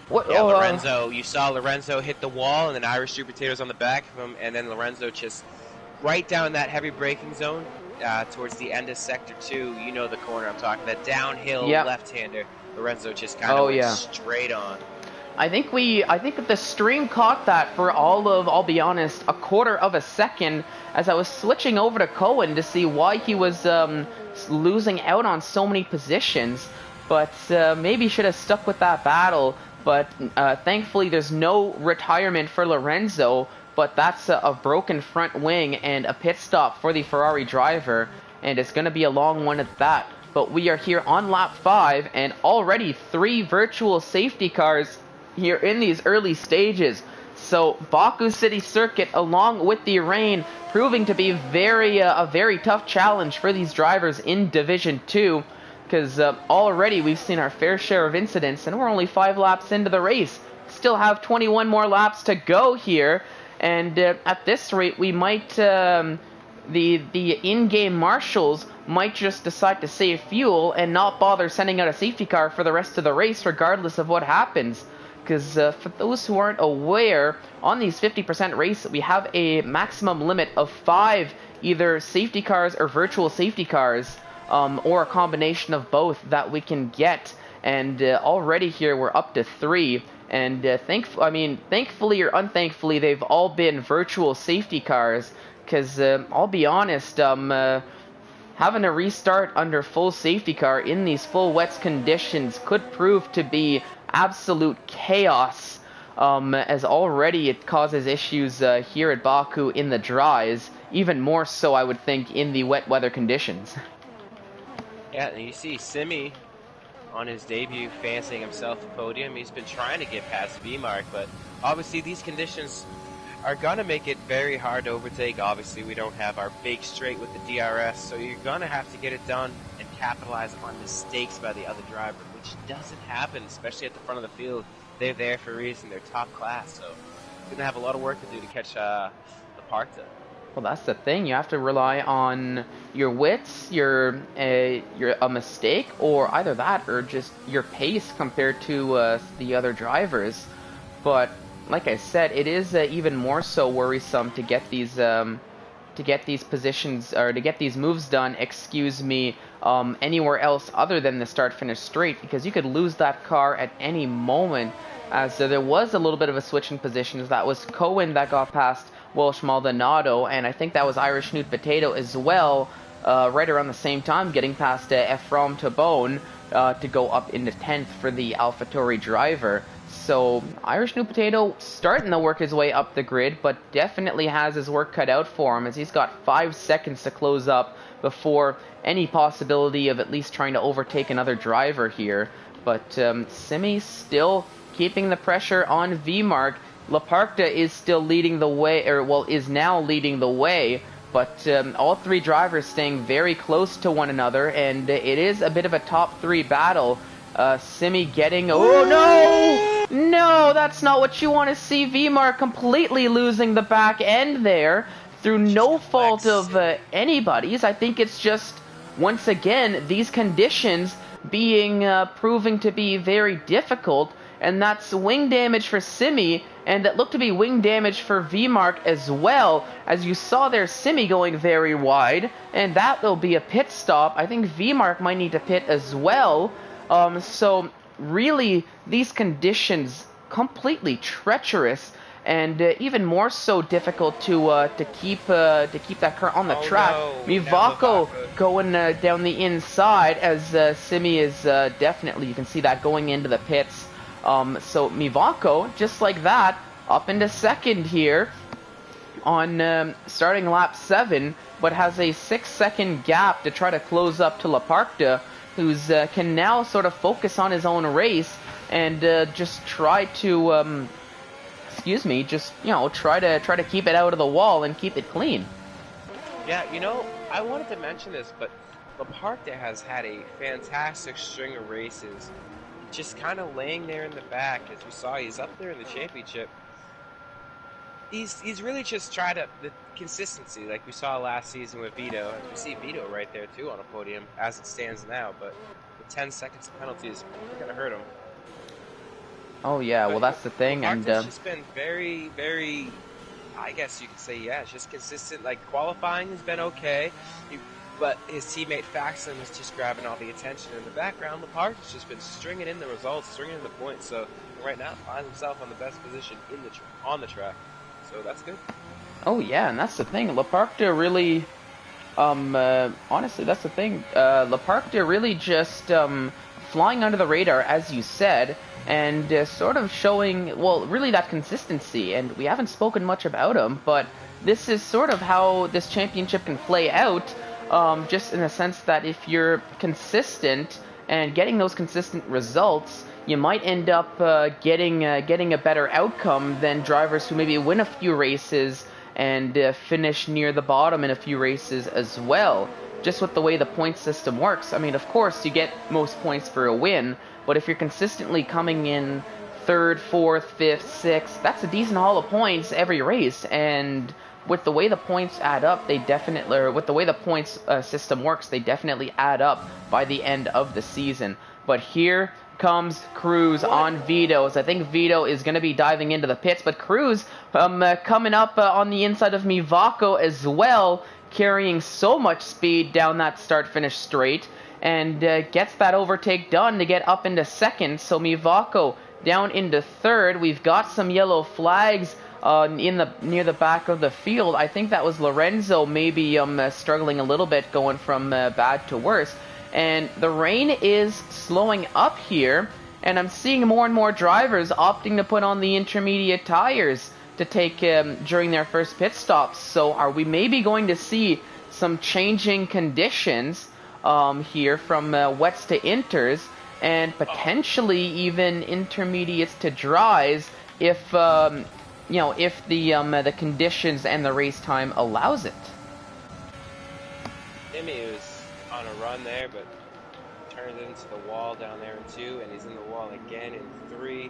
what? Yeah, Lorenzo. You saw Lorenzo hit the wall, and then Irish Nude Potatoes on the back of him, and then Lorenzo just right down that heavy braking zone towards the end of sector 2. You know the corner I'm talking. That downhill left-hander. Lorenzo just kind of went straight on. I think the stream caught that for I'll be honest, a quarter of a second as I was switching over to Cohen to see why he was losing out on so many positions, but maybe should have stuck with that battle. But thankfully there's no retirement for Lorenzo, but that's a broken front wing and a pit stop for the Ferrari driver, and it's going to be a long one at that. But we are here on lap 5, and already 3 virtual safety cars here in these early stages. So Baku City Circuit, along with the rain, proving to be a very tough challenge for these drivers in Division 2, because already we've seen our fair share of incidents, and we're only 5 laps into the race. Still have 21 more laps to go here, and at this rate we might the in-game marshals might just decide to save fuel and not bother sending out a safety car for the rest of the race regardless of what happens. Because for those who aren't aware, on these 50% race, we have a maximum limit of 5 either safety cars or virtual safety cars, or a combination of both that we can get. And already here we're up to 3. And thankfully or unthankfully, they've all been virtual safety cars. Because I'll be honest, having a restart under full safety car in these full wets conditions could prove to be absolute chaos, as already it causes issues here at Baku in the dries, even more so I would think in the wet weather conditions. Yeah, and you see Simi on his debut fancying himself a podium. He's been trying to get past V-Mark, but obviously these conditions are going to make it very hard to overtake. Obviously we don't have our big straight with the DRS, so you're going to have to get it done and capitalize on mistakes by the other driver, which doesn't happen, especially at the front of the field. They're there for a reason. They're top class, so you're going to have a lot of work to do to catch Laparta. Well, that's the thing. You have to rely on your wits, your a mistake, or either that or just your pace compared to the other drivers. But like I said, it is even more so worrisome to get these positions or to get these moves done. Anywhere else other than the start-finish straight, because you could lose that car at any moment. As there was a little bit of a switch in positions. That was Cohen that got past Welsh Maldonado, and I think that was Irish Nude Potato as well, right around the same time, getting past Ephraim Tabone to go up into 10th for the AlphaTauri driver. So Irish Nude Potato starting to work his way up the grid, but definitely has his work cut out for him, as he's got 5 seconds to close up before any possibility of at least trying to overtake another driver here. But Simi still keeping the pressure on V-Mark. Laparta is still leading the way, is now leading the way, but all 3 drivers staying very close to one another, and it is a bit of a top 3 battle. Simi getting... Oh, no! No, that's not what you want to see. V-Mark completely losing the back end there through no fault of anybody's. I think it's just, once again, these conditions being proving to be very difficult, and that's wing damage for Simi, and that looked to be wing damage for V-Mark as well. As you saw there, Simi going very wide, and that will be a pit stop. I think V-Mark might need to pit as well. So really, these conditions completely treacherous, and even more so difficult to keep that car on the track. No. Mivako going down the inside, as Simi is definitely, you can see that going into the pits. So Mivako, just like that, up into second here on starting lap 7, but has a 6-second gap to try to close up to Laparta, who's can now sort of focus on his own race and just try to try to keep it out of the wall and keep it clean. Yeah, I wanted to mention this, but Laparque has had a fantastic string of races, just kind of laying there in the back. As we saw, he's up there in the championship. He's really just tried the consistency, like we saw last season with Vito. As we see Vito right there too on a podium as it stands now, but the 10 seconds of penalties are gonna hurt him. Oh yeah, well But that's the thing, and Laparque's just been very, very, I guess you could say, yeah, it's just consistent. Like qualifying has been okay, but his teammate Faxon is just grabbing all the attention in the background. Laparque has just been stringing in the results, stringing in the points. So right now finds himself on the best position in the on the track. So that's good. oh yeah, and that's the thing. Laparque really, honestly, that's the thing. Laparque really just flying under the radar, as you said, and sort of showing, well, really that consistency. And we haven't spoken much about him, but this is sort of how this championship can play out. Just in the sense that if you're consistent and getting those consistent results, you might end up getting a better outcome than drivers who maybe win a few races and finish near the bottom in a few races as well. Just with the way the point system works. I mean, of course, you get most points for a win, but if you're consistently coming in third, fourth, fifth, sixth, that's a decent haul of points every race. And with the way the points add up, they definitely, or with the way the points system works, they definitely add up by the end of the season. But here comes Cruz on Vito's. I think Vito is going to be diving into the pits, but Cruz coming up on the inside of Mivako as well, carrying so much speed down that start-finish straight, and gets that overtake done to get up into second. So Mivako down into third. We've got some yellow flags near the back of the field. I think that was Lorenzo maybe struggling a little bit, going from bad to worse. And the rain is slowing up here, and I'm seeing more and more drivers opting to put on the intermediate tires to take during their first pit stops. So are we maybe going to see some changing conditions here from wets to inters, and potentially even intermediates to dries if you know, if the conditions and the race time allows it? Timmy was on a run there, but turned into the wall down there in 2, and he's in the wall again in 3.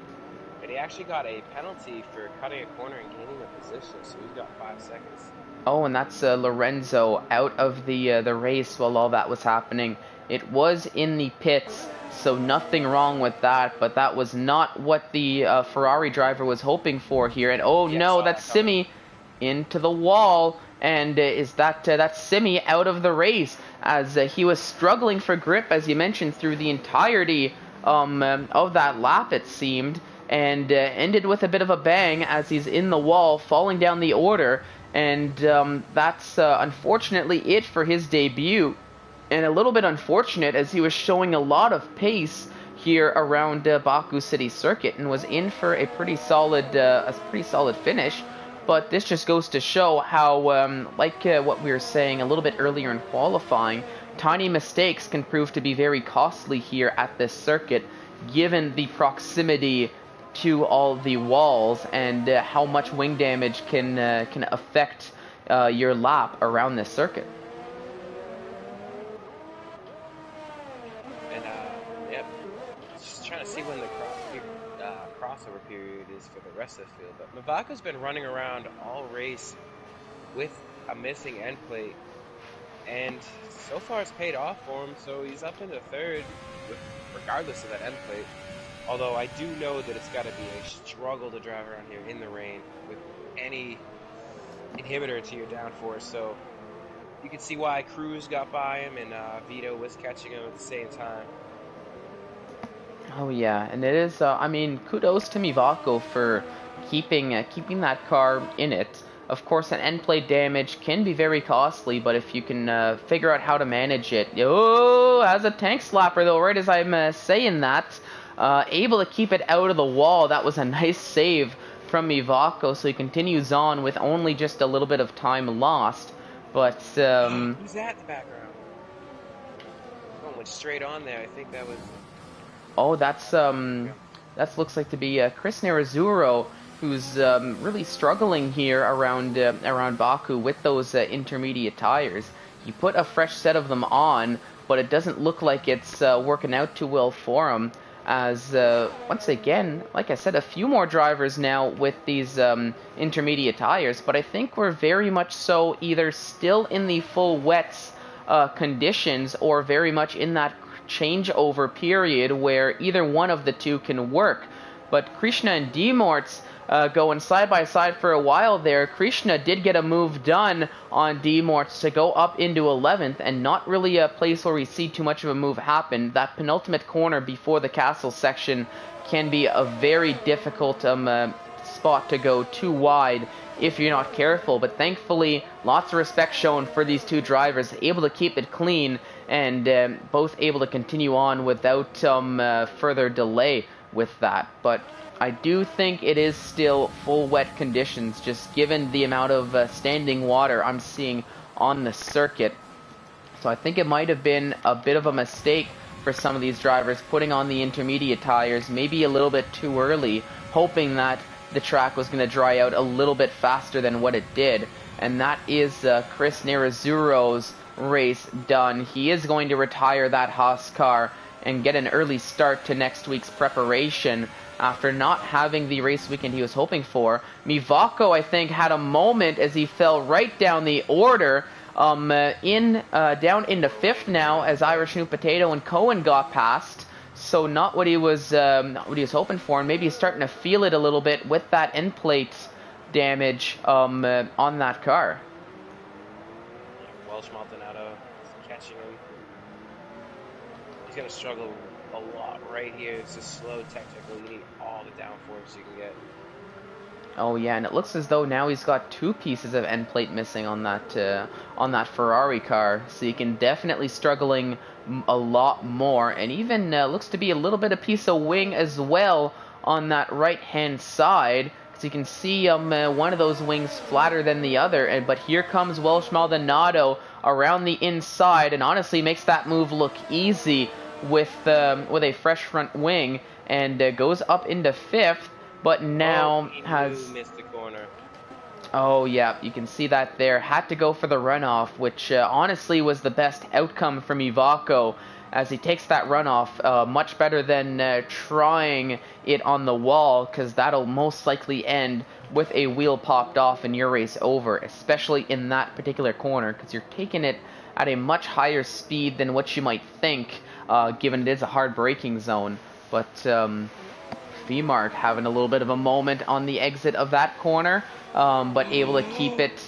And he actually got a penalty for cutting a corner and gaining the position, so he's got 5 seconds. Oh, and that's Lorenzo out of the race while all that was happening. It was in the pits, so nothing wrong with that, but that was not what the Ferrari driver was hoping for here. And oh yeah, no, that's Simi into the wall, and that's Simi out of the race, as he was struggling for grip, as you mentioned, through the entirety of that lap, it seemed, and ended with a bit of a bang as he's in the wall, falling down the order. And that's unfortunately it for his debut, and a little bit unfortunate as he was showing a lot of pace here around Baku City Circuit and was in for a pretty solid finish. But this just goes to show how, like what we were saying a little bit earlier in qualifying, tiny mistakes can prove to be very costly here at this circuit, given the proximity to all the walls and how much wing damage can affect your lap around this circuit. And yep, just trying to see when the crossover period is for the rest of the field. But Mavako's been running around all race with a missing end plate, and so far it's paid off for him. So he's up into third, regardless of that end plate. Although I do know that it's got to be a struggle to drive around here in the rain with any inhibitor to your downforce. So you can see why Cruz got by him and Vito was catching him at the same time. Oh yeah, and it is. I mean, kudos to Mivako for keeping that car in it. Of course, an end plate damage can be very costly, but if you can figure out how to manage it, oh, as a tank slapper though, right as I'm saying that. Able to keep it out of the wall. That was a nice save from Mivako, so he continues on with only just a little bit of time lost. But who's that in the background? Oh, went straight on there. I think that was. Oh, that looks like to be Chris Nerazzurro, who's really struggling here around Baku with those intermediate tires. He put a fresh set of them on, but it doesn't look like it's working out too well for him. As once again, like I said, a few more drivers now with these intermediate tires, but I think we're very much so either still in the full wets conditions or very much in that changeover period where either one of the two can work. But Krishna and Demorts going side by side for a while there. Krishna did get a move done on Demorts to go up into 11th, and not really a place where we see too much of a move happen. That penultimate corner before the castle section can be a very difficult spot to go too wide if you're not careful, but thankfully lots of respect shown for these two drivers, able to keep it clean and both able to continue on without further delay with that. But I do think it is still full wet conditions, just given the amount of standing water I'm seeing on the circuit. So I think it might have been a bit of a mistake for some of these drivers putting on the intermediate tires maybe a little bit too early, hoping that the track was going to dry out a little bit faster than what it did. And that is Chris Nerazuro's race done. He is going to retire that Haas car and get an early start to next week's preparation after not having the race weekend he was hoping for. Mivako, I think, had a moment as he fell right down the order, down into 5th now as Irish New Potato and Cohen got past. So not what he was hoping for, and maybe he's starting to feel it a little bit with that end plate damage on that car. Yeah, Welsh Maldonado is catching him. He's going to struggle a lot right here. It's just slow technical. You need all the downforce you can get. Oh yeah, and it looks as though now he's got 2 pieces of end plate missing on that Ferrari car, so you can definitely struggling a lot more, and even looks to be a little bit of piece of wing as well on that right hand side, because you can see one of those wings flatter than the other. But here comes Welsh Maldonado around the inside, and honestly makes that move look easy with a fresh front wing, and goes up into 5th. But now has missed the corner. Oh yeah, you can see that there. Had to go for the runoff, which honestly was the best outcome from Ivako, as he takes that runoff. Much better than trying it on the wall, because that'll most likely end with a wheel popped off and your race over, especially in that particular corner, because you're taking it at a much higher speed than what you might think, given it is a hard braking zone. But VMark having a little bit of a moment on the exit of that corner, but able to keep it.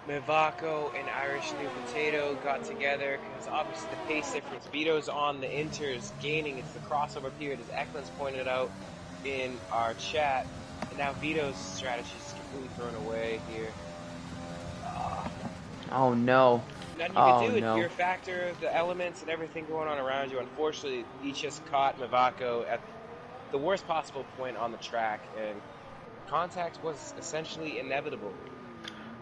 Mivako and Irish New Potato got together because obviously the pace difference. Vito's on the inters gaining. It's the crossover period, as Eklund's pointed out in our chat. And now Vito's strategy is completely thrown away here. Oh no. Nothing you can do. It's your factor, the elements and everything going on around you. Unfortunately, he just caught Mivako at the worst possible point on the track, and contact was essentially inevitable.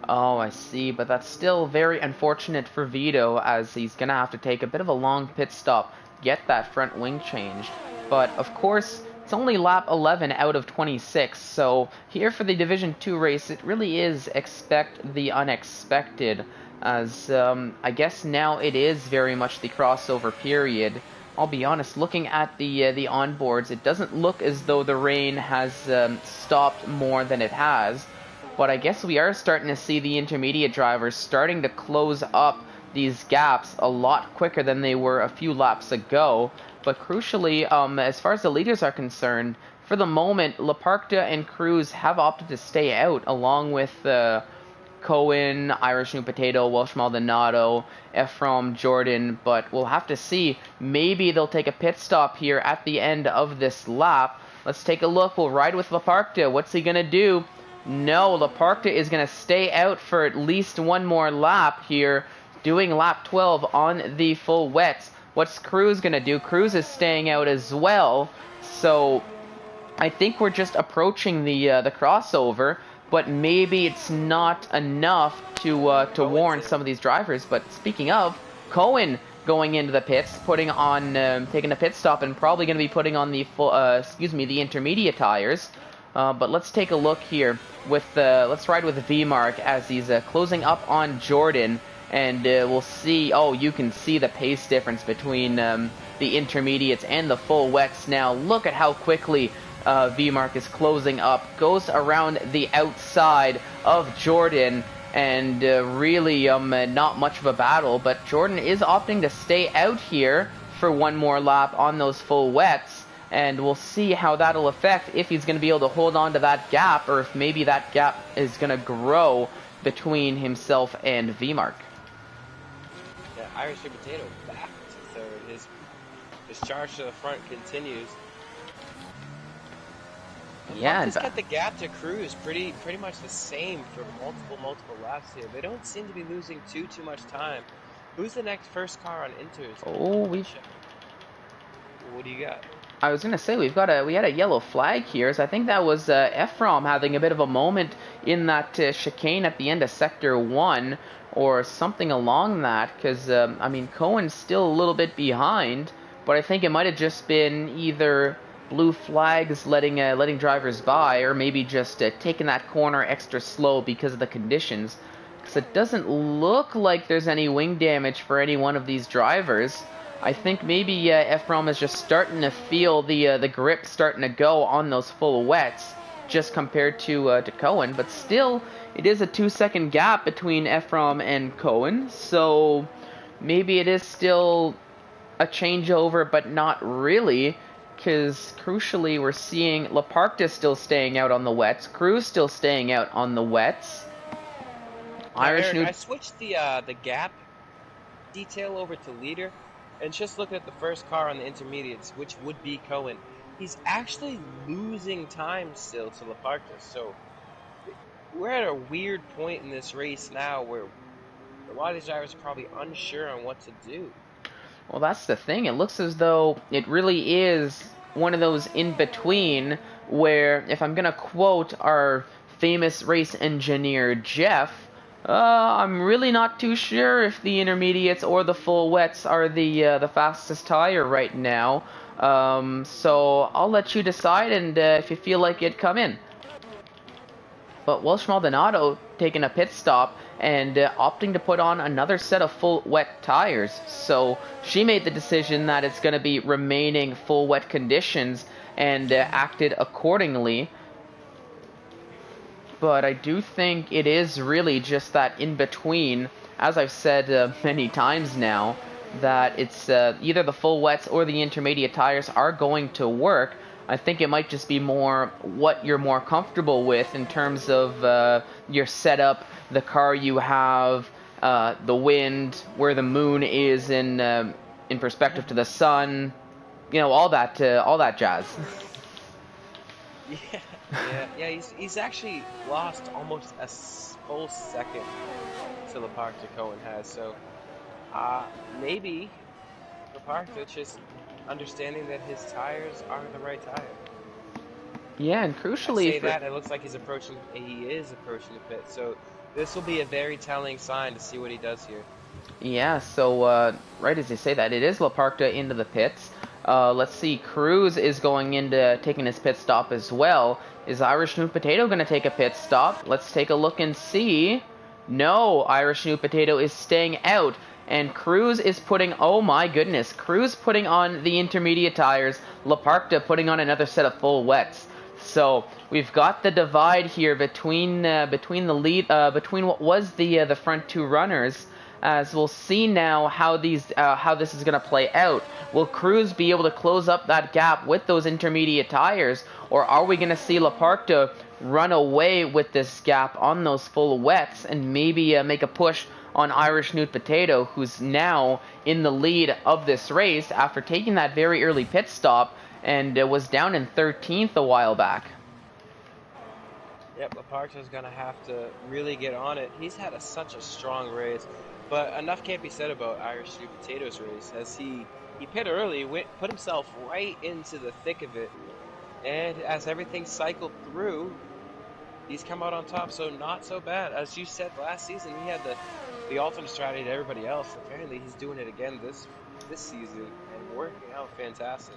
Oh, I see, but that's still very unfortunate for Vito, as he's going to have to take a bit of a long pit stop, get that front wing changed. But, of course, it's only lap 11 out of 26, so here for the Division 2 race, it really is expect the unexpected, as I guess now it is very much the crossover period. I'll be honest, looking at the onboards, it doesn't look as though the rain has stopped more than it has. But I guess we are starting to see the intermediate drivers starting to close up these gaps a lot quicker than they were a few laps ago. But crucially, as far as the leaders are concerned, for the moment, Laparta and Cruz have opted to stay out, along with Cohen, Irish New Potato, Welsh Maldonado, Ephraim, Jordan. But we'll have to see. Maybe they'll take a pit stop here at the end of this lap. Let's take a look. We'll ride with Laparta. What's he going to do? No, Laparta is going to stay out for at least one more lap here, doing lap 12 on the full wets. What's Cruz going to do? Cruz is staying out as well, so I think we're just approaching the crossover, but maybe it's not enough to warn some of these drivers. But speaking of, Cohen going into the pits, putting on taking a pit stop, and probably going to be putting on the full, the intermediate tires. But let's take a look here with let's ride with VMark as he's closing up on Jordan, and we'll see. Oh, you can see the pace difference between the intermediates and the full wets now. Look at how quickly V-Mark is closing up, goes around the outside of Jordan, and really not much of a battle, but Jordan is opting to stay out here for one more lap on those full wets, and we'll see how that'll affect if he's going to be able to hold on to that gap, or if maybe that gap is going to grow between himself and V-Mark. Yeah, Irish Sweet Potato back to third. His charge to the front continues. Yeah, Just kept the gap to Cruz pretty much the same for multiple laps here. They don't seem to be losing too much time. Who's the next first car on Inters? Oh, what do you got? I was gonna say we had a yellow flag here, so I think that was Ephraim having a bit of a moment in that chicane at the end of Sector 1, or something along that, because, I mean, Cohen's still a little bit behind, but I think it might have just been either blue flags letting drivers by, or maybe just taking that corner extra slow because of the conditions, because it doesn't look like there's any wing damage for any one of these drivers. I think maybe Ephraim is just starting to feel the grip starting to go on those full wets, just compared to Cohen. But still, it is a 2-second gap between Ephraim and Cohen, so maybe it is still a changeover, but not really, because crucially we're seeing Laparta still staying out on the wets, Cruz still staying out on the wets. Eric, I switched the gap detail over to leader, and just look at the first car on the intermediates, which would be Cohen. He's actually losing time still to Laparta, so we're at a weird point in this race now where a lot of these drivers are probably unsure on what to do. Well, that's the thing. It looks as though it really is one of those in-between where, if I'm going to quote our famous race engineer, Jeff, I'm really not too sure if the intermediates or the full wets are the fastest tire right now. So I'll let you decide, and if you feel like it, come in. But Welsh Maldonado taking a pit stop and opting to put on another set of full wet tires. So she made the decision that it's going to be remaining full wet conditions and acted accordingly. But I do think it is really just that in between, as I've said many times now, that it's either the full wets or the intermediate tires are going to work. I think it might just be more what you're more comfortable with in terms of your setup, the car you have, the wind, where the moon is in perspective to the sun, you know, all that jazz. Yeah. He's actually lost almost a full second to Laparta Cohen has. So maybe Laparta just understanding that his tires aren't the right tire. Yeah, and crucially, I say that it looks like he is approaching the pit. So this will be a very telling sign to see what he does here. Yeah, so right as you say that, it is Laparta into the pits. Let's see, Cruz is going into taking his pit stop as well. Is Irish New Potato going to take a pit stop? Let's take a look and see. No, Irish New Potato is staying out. And Cruz is putting, oh my goodness, Cruz putting on the intermediate tires, Laparta putting on another set of full wets. So we've got the divide here between the lead, between what was the front two runners. As we'll see now how this is going to play out. Will Cruz be able to close up that gap with those intermediate tires, or are we going to see Laparta run away with this gap on those full wets and maybe make a push on Irish New Potato, who's now in the lead of this race after taking that very early pit stop and was down in 13th a while back? Yep, Laparta's going to have to really get on it. He's had such a strong race. But enough can't be said about Irish Sweet Potato's race, as he pit early, put himself right into the thick of it, and as everything cycled through, he's come out on top, so not so bad. As you said last season, he had the alternate strategy to everybody else. Apparently he's doing it again this season, and working out fantastic.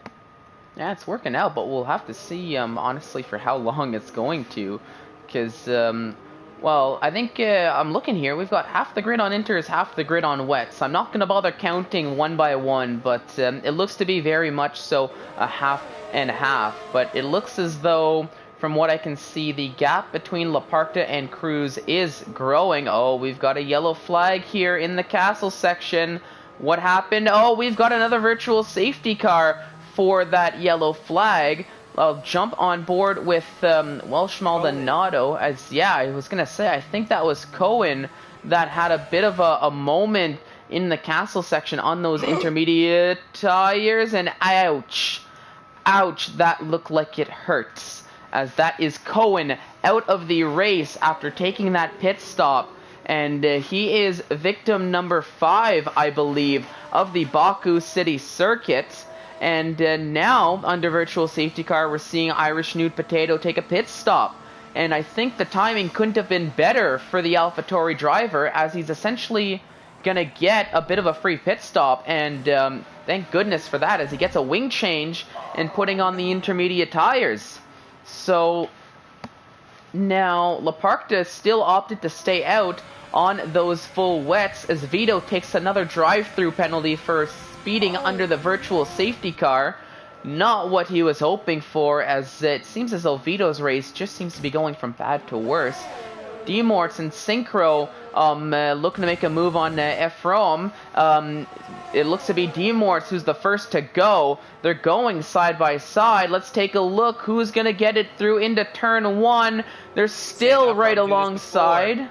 Yeah, it's working out, but we'll have to see, honestly, for how long it's going to, because Well, I think I'm looking here. We've got half the grid on Inters, half the grid on Wets. I'm not going to bother counting one by one, but it looks to be very much so a half and half. But it looks as though, from what I can see, the gap between Laparta and Cruz is growing. Oh, we've got a yellow flag here in the castle section. What happened? Oh, we've got another virtual safety car for that yellow flag. I'll jump on board with Welsh Maldonado, as yeah, I was gonna say, I think that was Cohen that had a bit of a moment in the castle section on those intermediate tires, and ouch, that looked like it hurts, as that is Cohen out of the race after taking that pit stop, and he is victim number 5, I believe, of the Baku City Circuit. And now, under virtual safety car, we're seeing Irish Nude Potato take a pit stop. And I think the timing couldn't have been better for the AlphaTauri driver, as he's essentially going to get a bit of a free pit stop. And thank goodness for that, as he gets a wing change and putting on the intermediate tires. So now, Laparta still opted to stay out on those full wets, as Vito takes another drive-through penalty for speeding under the virtual safety car. Not what he was hoping for, as it seems as though Vito's race just seems to be going from bad to worse. Demorts and Synchro looking to make a move on Ephraim. It looks to be Demorts who's the first to go. They're going side by side. Let's take a look who's going to get it through into turn 1. They're still right alongside.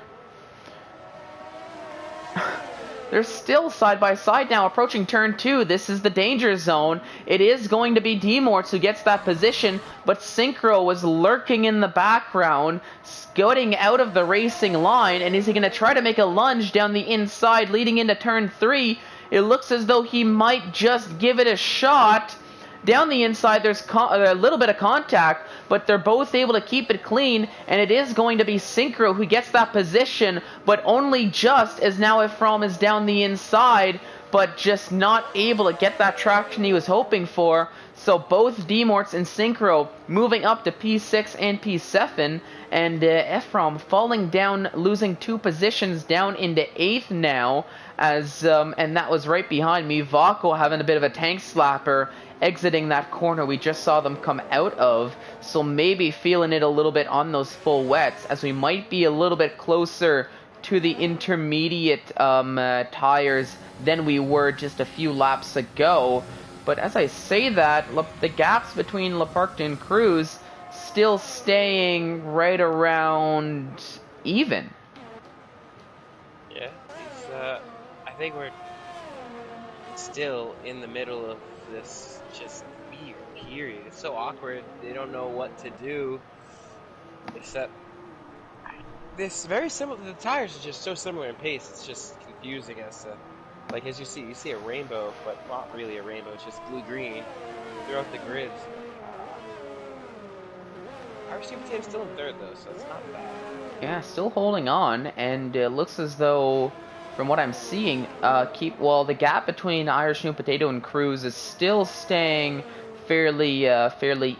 They're still side by side now, approaching turn 2. This is the danger zone. It is going to be Demorts who gets that position, but Synchro was lurking in the background, scooting out of the racing line, and is he going to try to make a lunge down the inside leading into turn 3? It looks as though he might just give it a shot. Down the inside, there's a little bit of contact, but they're both able to keep it clean, and it is going to be Synchro who gets that position, but only just, as now Ephraim is down the inside, but just not able to get that traction he was hoping for. So both Demorts and Synchro moving up to P6 and P7, and Ephraim falling down, losing 2 positions down into 8th now, as and that was right behind me. Vaco having a bit of a tank slapper, exiting that corner we just saw them come out of, so maybe feeling it a little bit on those full wets, as we might be a little bit closer to the intermediate tires than we were just a few laps ago. But as I say that, the gaps between Laparta and Cruz still staying right around even. Yeah, I think we're still in the middle of this just weird period. It's so awkward. They don't know what to do, except this very similar. The tires are just so similar in pace. It's just confusing as to, like, as you see a rainbow, but not really a rainbow. It's just blue-green throughout the grids. Our team is still in 3rd though, so it's not bad. Yeah, still holding on, and it looks as though, from what I'm seeing, the gap between Irish New Potato and Cruz is still staying fairly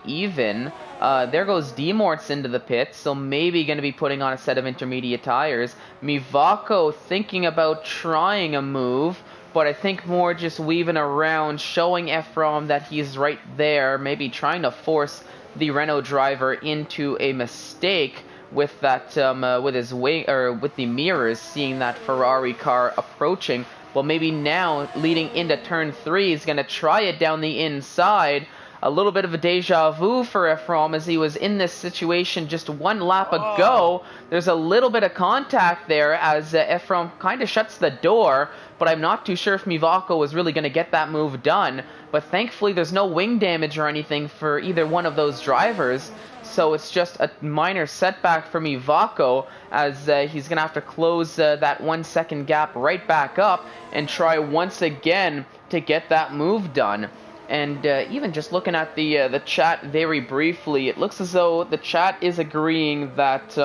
even. There goes Demorts into the pit, so maybe going to be putting on a set of intermediate tires. Mivako thinking about trying a move, but I think more just weaving around, showing Ephraim that he's right there, maybe trying to force the Renault driver into a mistake with that with his wing, or with the mirrors, seeing that Ferrari car approaching. Well, maybe now leading into turn 3 is going to try it down the inside. A little bit of a deja vu for Ephraim, as he was in this situation just 1 lap ago. There's a little bit of contact there as Ephraim kind of shuts the door, but I'm not too sure if Mivako was really going to get that move done. But thankfully there's no wing damage or anything for either one of those drivers, so it's just a minor setback for Mivako, as he's going to have to close that 1 second gap right back up and try once again to get that move done. And even just looking at the chat very briefly, it looks as though the chat is agreeing that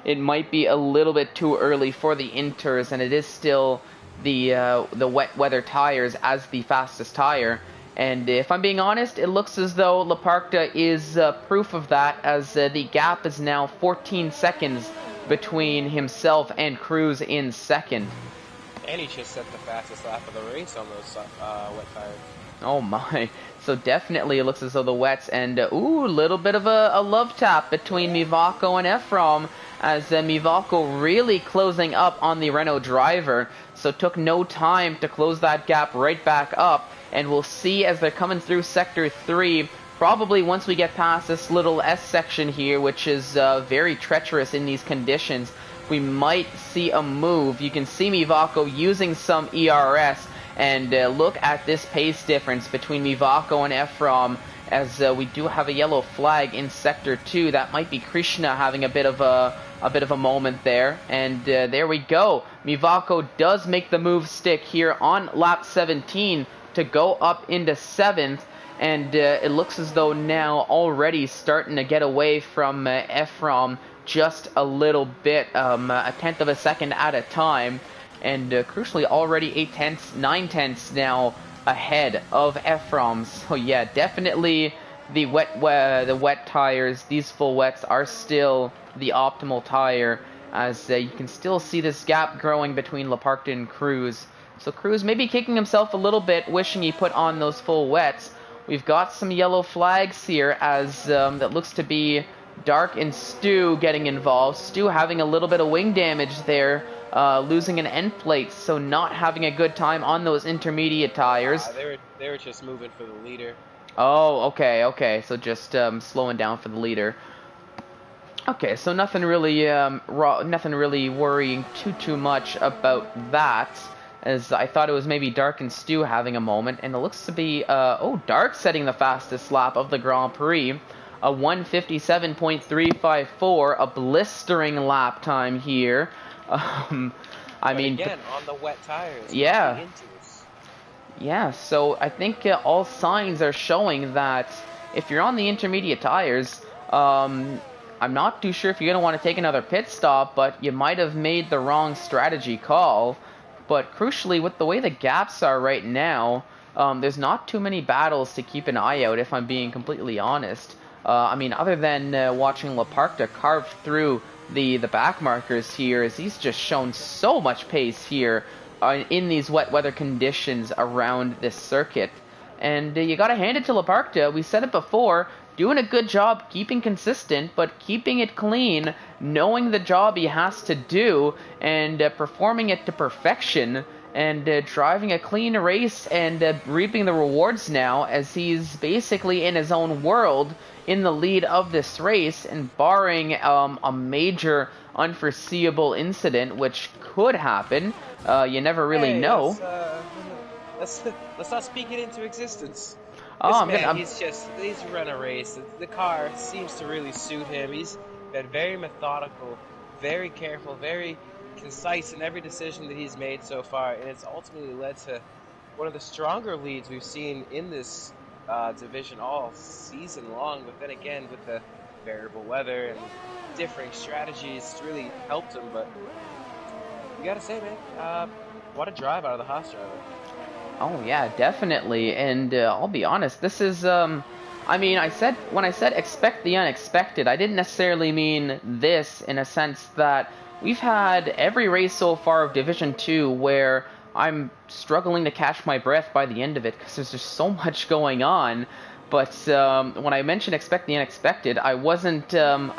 it might be a little bit too early for the Inters, and it is still the wet weather tires as the fastest tire. And if I'm being honest, it looks as though Laparta is proof of that, as the gap is now 14 seconds between himself and Cruz in second. And he just set the fastest lap of the race on those wet tires. Oh my. So definitely it looks as though the wets, and ooh, a little bit of a love tap between Mivako and Efrom, as Mivako really closing up on the Renault driver, so took no time to close that gap right back up, and we'll see as they're coming through Sector 3, probably once we get past this little S section here, which is very treacherous in these conditions, we might see a move. You can see Mivako using some ERS, and look at this pace difference between Mivako and Efrom, as we do have a yellow flag in Sector 2. That might be Krishna having a bit of a moment there, and there we go. Mivako does make the move stick here on lap 17 to go up into 7th, and it looks as though now already starting to get away from Efrom just a little bit, a tenth of a second at a time. And crucially, already 9/10 now ahead of Efrom. So yeah, definitely the wet tires, these full wets are still the optimal tire, as you can still see this gap growing between Leparkta and Cruz. So Cruz maybe kicking himself a little bit, wishing he put on those full wets. We've got some yellow flags here, as that looks to be Dark and Stu getting involved. Stu having a little bit of wing damage there. Losing an end plate, so not having a good time on those intermediate tires. They were just moving for the leader. Oh, okay. So just slowing down for the leader. Okay, so nothing really worrying too much about that, as I thought it was maybe Dark and Stu having a moment, and it looks to be Dark setting the fastest lap of the Grand Prix. A 1:57.354, a blistering lap time here. I mean, again, on the wet tires. Yeah. Yeah, so I think all signs are showing that if you're on the intermediate tires, I'm not too sure if you're going to want to take another pit stop, but you might have made the wrong strategy call. But crucially, with the way the gaps are right now, there's not too many battles to keep an eye out, if I'm being completely honest. I mean, other than watching Leparkta carve through the back markers here, as he's just shown so much pace here in these wet weather conditions around this circuit. And you gotta hand it to Leparkta. We said it before, doing a good job keeping consistent, but keeping it clean, knowing the job he has to do, and performing it to perfection, and driving a clean race, and reaping the rewards now, as he's basically in his own world in the lead of this race, and barring a major unforeseeable incident, which could happen, you never really know. Let's not speak it into existence. Oh, He's run a race. The car seems to really suit him. He's been very methodical, very careful, very concise in every decision that he's made so far, and it's ultimately led to one of the stronger leads we've seen in this division all season long. But then again, with the variable weather and differing strategies, it's really helped him. But you gotta say, man, what a drive out of the Haas driver. Oh yeah, definitely. And I'll be honest, this is I mean, when I said expect the unexpected, I didn't necessarily mean this, in a sense that we've had every race so far of Division 2 where I'm struggling to catch my breath by the end of it, because there's just so much going on. But when I mentioned expect the unexpected, I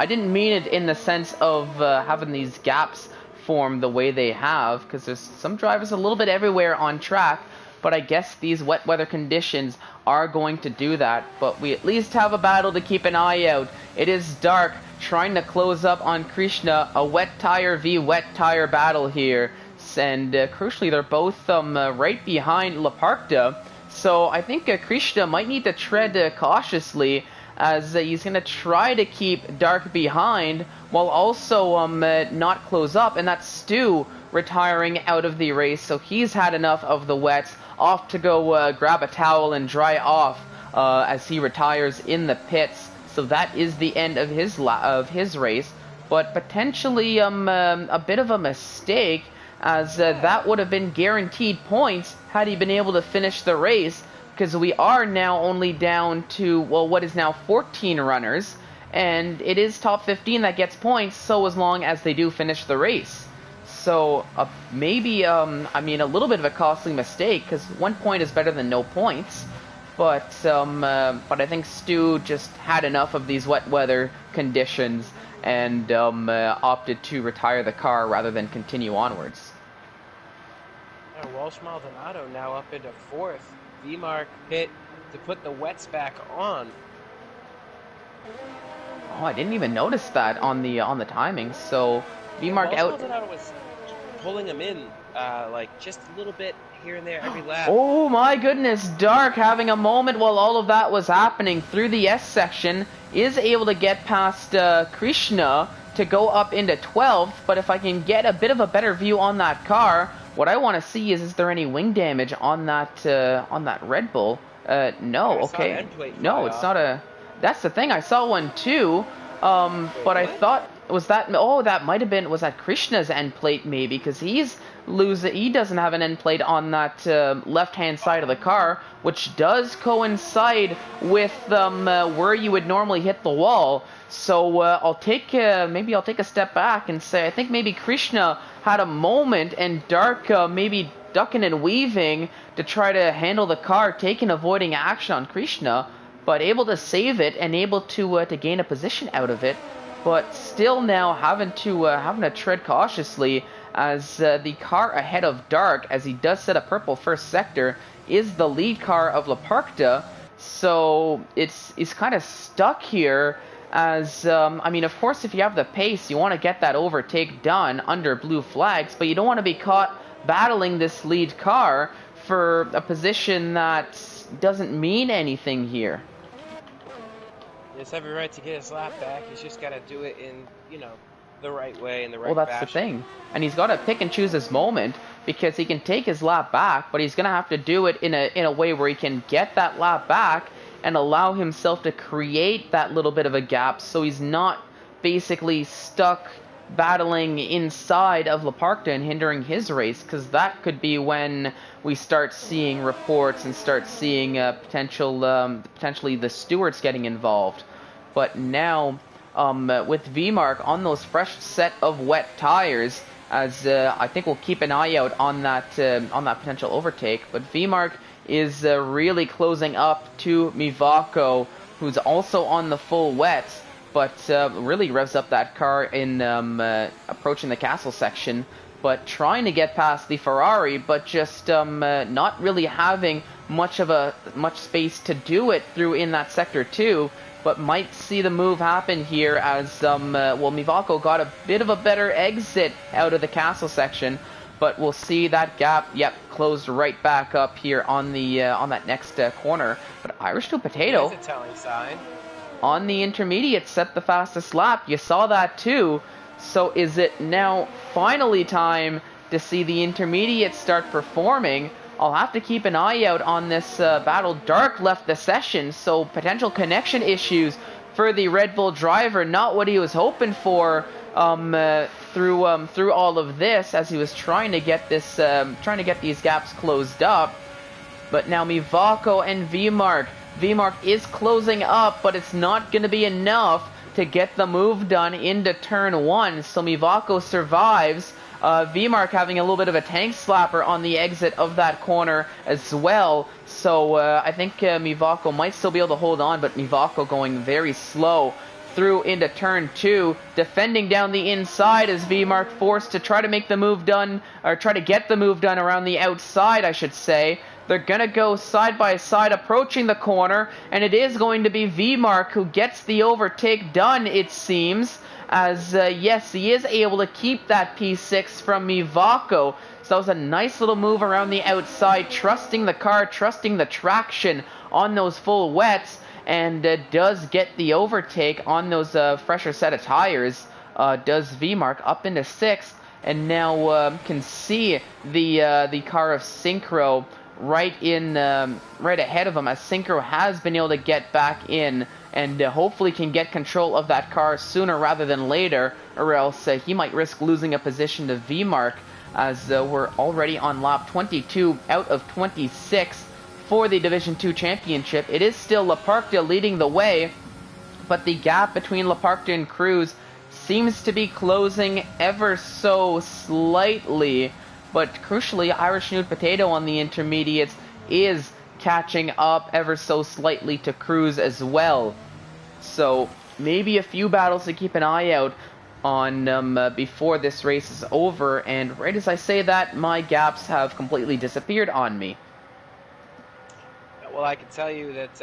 didn't mean it in the sense of having these gaps form the way they have, because there's some drivers a little bit everywhere on track, but I guess these wet weather conditions are going to do that. But we at least have a battle to keep an eye out. It is Dark trying to close up on Krishna, a wet tire v wet tire battle here, and crucially they're both right behind Leparkta, so I think Krishna might need to tread cautiously, as he's going to try to keep Dark behind while also not close up, and that's Stu retiring out of the race, so he's had enough of the wets, off to go grab a towel and dry off as he retires in the pits. So that is the end of his race, but potentially a bit of a mistake, as that would have been guaranteed points had he been able to finish the race, because we are now only down to, well, what is now 14 runners, and it is top 15 that gets points, so as long as they do finish the race. So maybe, I mean, a little bit of a costly mistake, because 1 point is better than no points. But I think Stu just had enough of these wet weather conditions and opted to retire the car rather than continue onwards. Yeah, Walsh Maldonado now up into 4th. V-Mark hit to put the wets back on. Oh, I didn't even notice that on the timing. So V-Mark Walsh out. Maldonado was pulling him in like just a little bit here and there every lap. Oh my goodness, Dark having a moment while all of that was happening through the S section, is able to get past Krishna to go up into 12th, but if I can get a bit of a better view on that car, what I want to see is there any wing damage on that Red Bull? No, okay. No, it's not a... That's the thing, I saw one too, but I thought... Was that... Oh, that might have been... Was that Krishna's end plate maybe? Because he doesn't have an end plate on that left-hand side of the car, which does coincide with where you would normally hit the wall. So maybe I'll take a step back and say I think maybe Krishna had a moment and Dark maybe ducking and weaving to try to handle the car, avoiding action on Krishna, but able to save it and able to gain a position out of it. But still now having to tread cautiously as the car ahead of Dark, as he does set a purple first sector, is the lead car of La Parkta. So it's kind of stuck here as, I mean, of course, if you have the pace, you want to get that overtake done under blue flags, but you don't want to be caught battling this lead car for a position that doesn't mean anything here. He has every right to get his lap back. He's just got to do it in, the right way, in the right Well, that's fashion. the thing. And he's got to pick and choose his moment, because he can take his lap back, but he's going to have to do it in a way where he can get that lap back and allow himself to create that little bit of a gap so he's not basically stuck battling inside of La Parkta and hindering his race, because that could be when we start seeing reports and start seeing potentially the stewards getting involved. But now with V-Mark on those fresh set of wet tires, as I think we'll keep an eye out on that potential overtake. But V-Mark is really closing up to Mivako, who's also on the full wets, but really revs up that car in approaching the castle section, but trying to get past the Ferrari, but just not really having much space to do it through in that sector 2, but might see the move happen here as Mivako got a bit of a better exit out of the castle section, but we'll see that gap, closed right back up here on the on that next corner. But Irish to Potato, That's a telling sign. On the intermediate, set the fastest lap. You saw that too. So is it now finally time to see the intermediate start performing? I'll have to keep an eye out on this battle. Dark left the session, so potential connection issues for the Red Bull driver. Not what he was hoping for through all of this, as he was trying to get these gaps closed up. But now Mivako and V-Mark. V-Mark is closing up, but it's not going to be enough to get the move done into turn 1. So Mivako survives. V-Mark having a little bit of a tank slapper on the exit of that corner as well. So I think Mivako might still be able to hold on, but Mivako going very slow through into turn 2, defending down the inside as V-Mark forced to try to make the move done, or try to get the move done around the outside, I should say. They're going to go side by side approaching the corner, and it is going to be V-Mark who gets the overtake done, it seems, as yes, he is able to keep that P6 from Mivako. So that was a nice little move around the outside, trusting the car, trusting the traction on those full wets, and does get the overtake on those fresher set of tires. Does V-Mark up into 6th, and now can see the car of Synchro right ahead of him, as Synchro has been able to get back in and hopefully can get control of that car sooner rather than later, or else he might risk losing a position to V-Mark, as we're already on lap 22 out of 26 for the Division 2 championship. It is still La Parkta leading the way but the gap between Laparta and Cruz seems to be closing ever so slightly. But crucially, Irish Nude Potato on the intermediates is catching up ever so slightly to Cruz as well. So maybe a few battles to keep an eye out on before this race is over. And right as I say that, my gaps have completely disappeared on me. Well, I can tell you that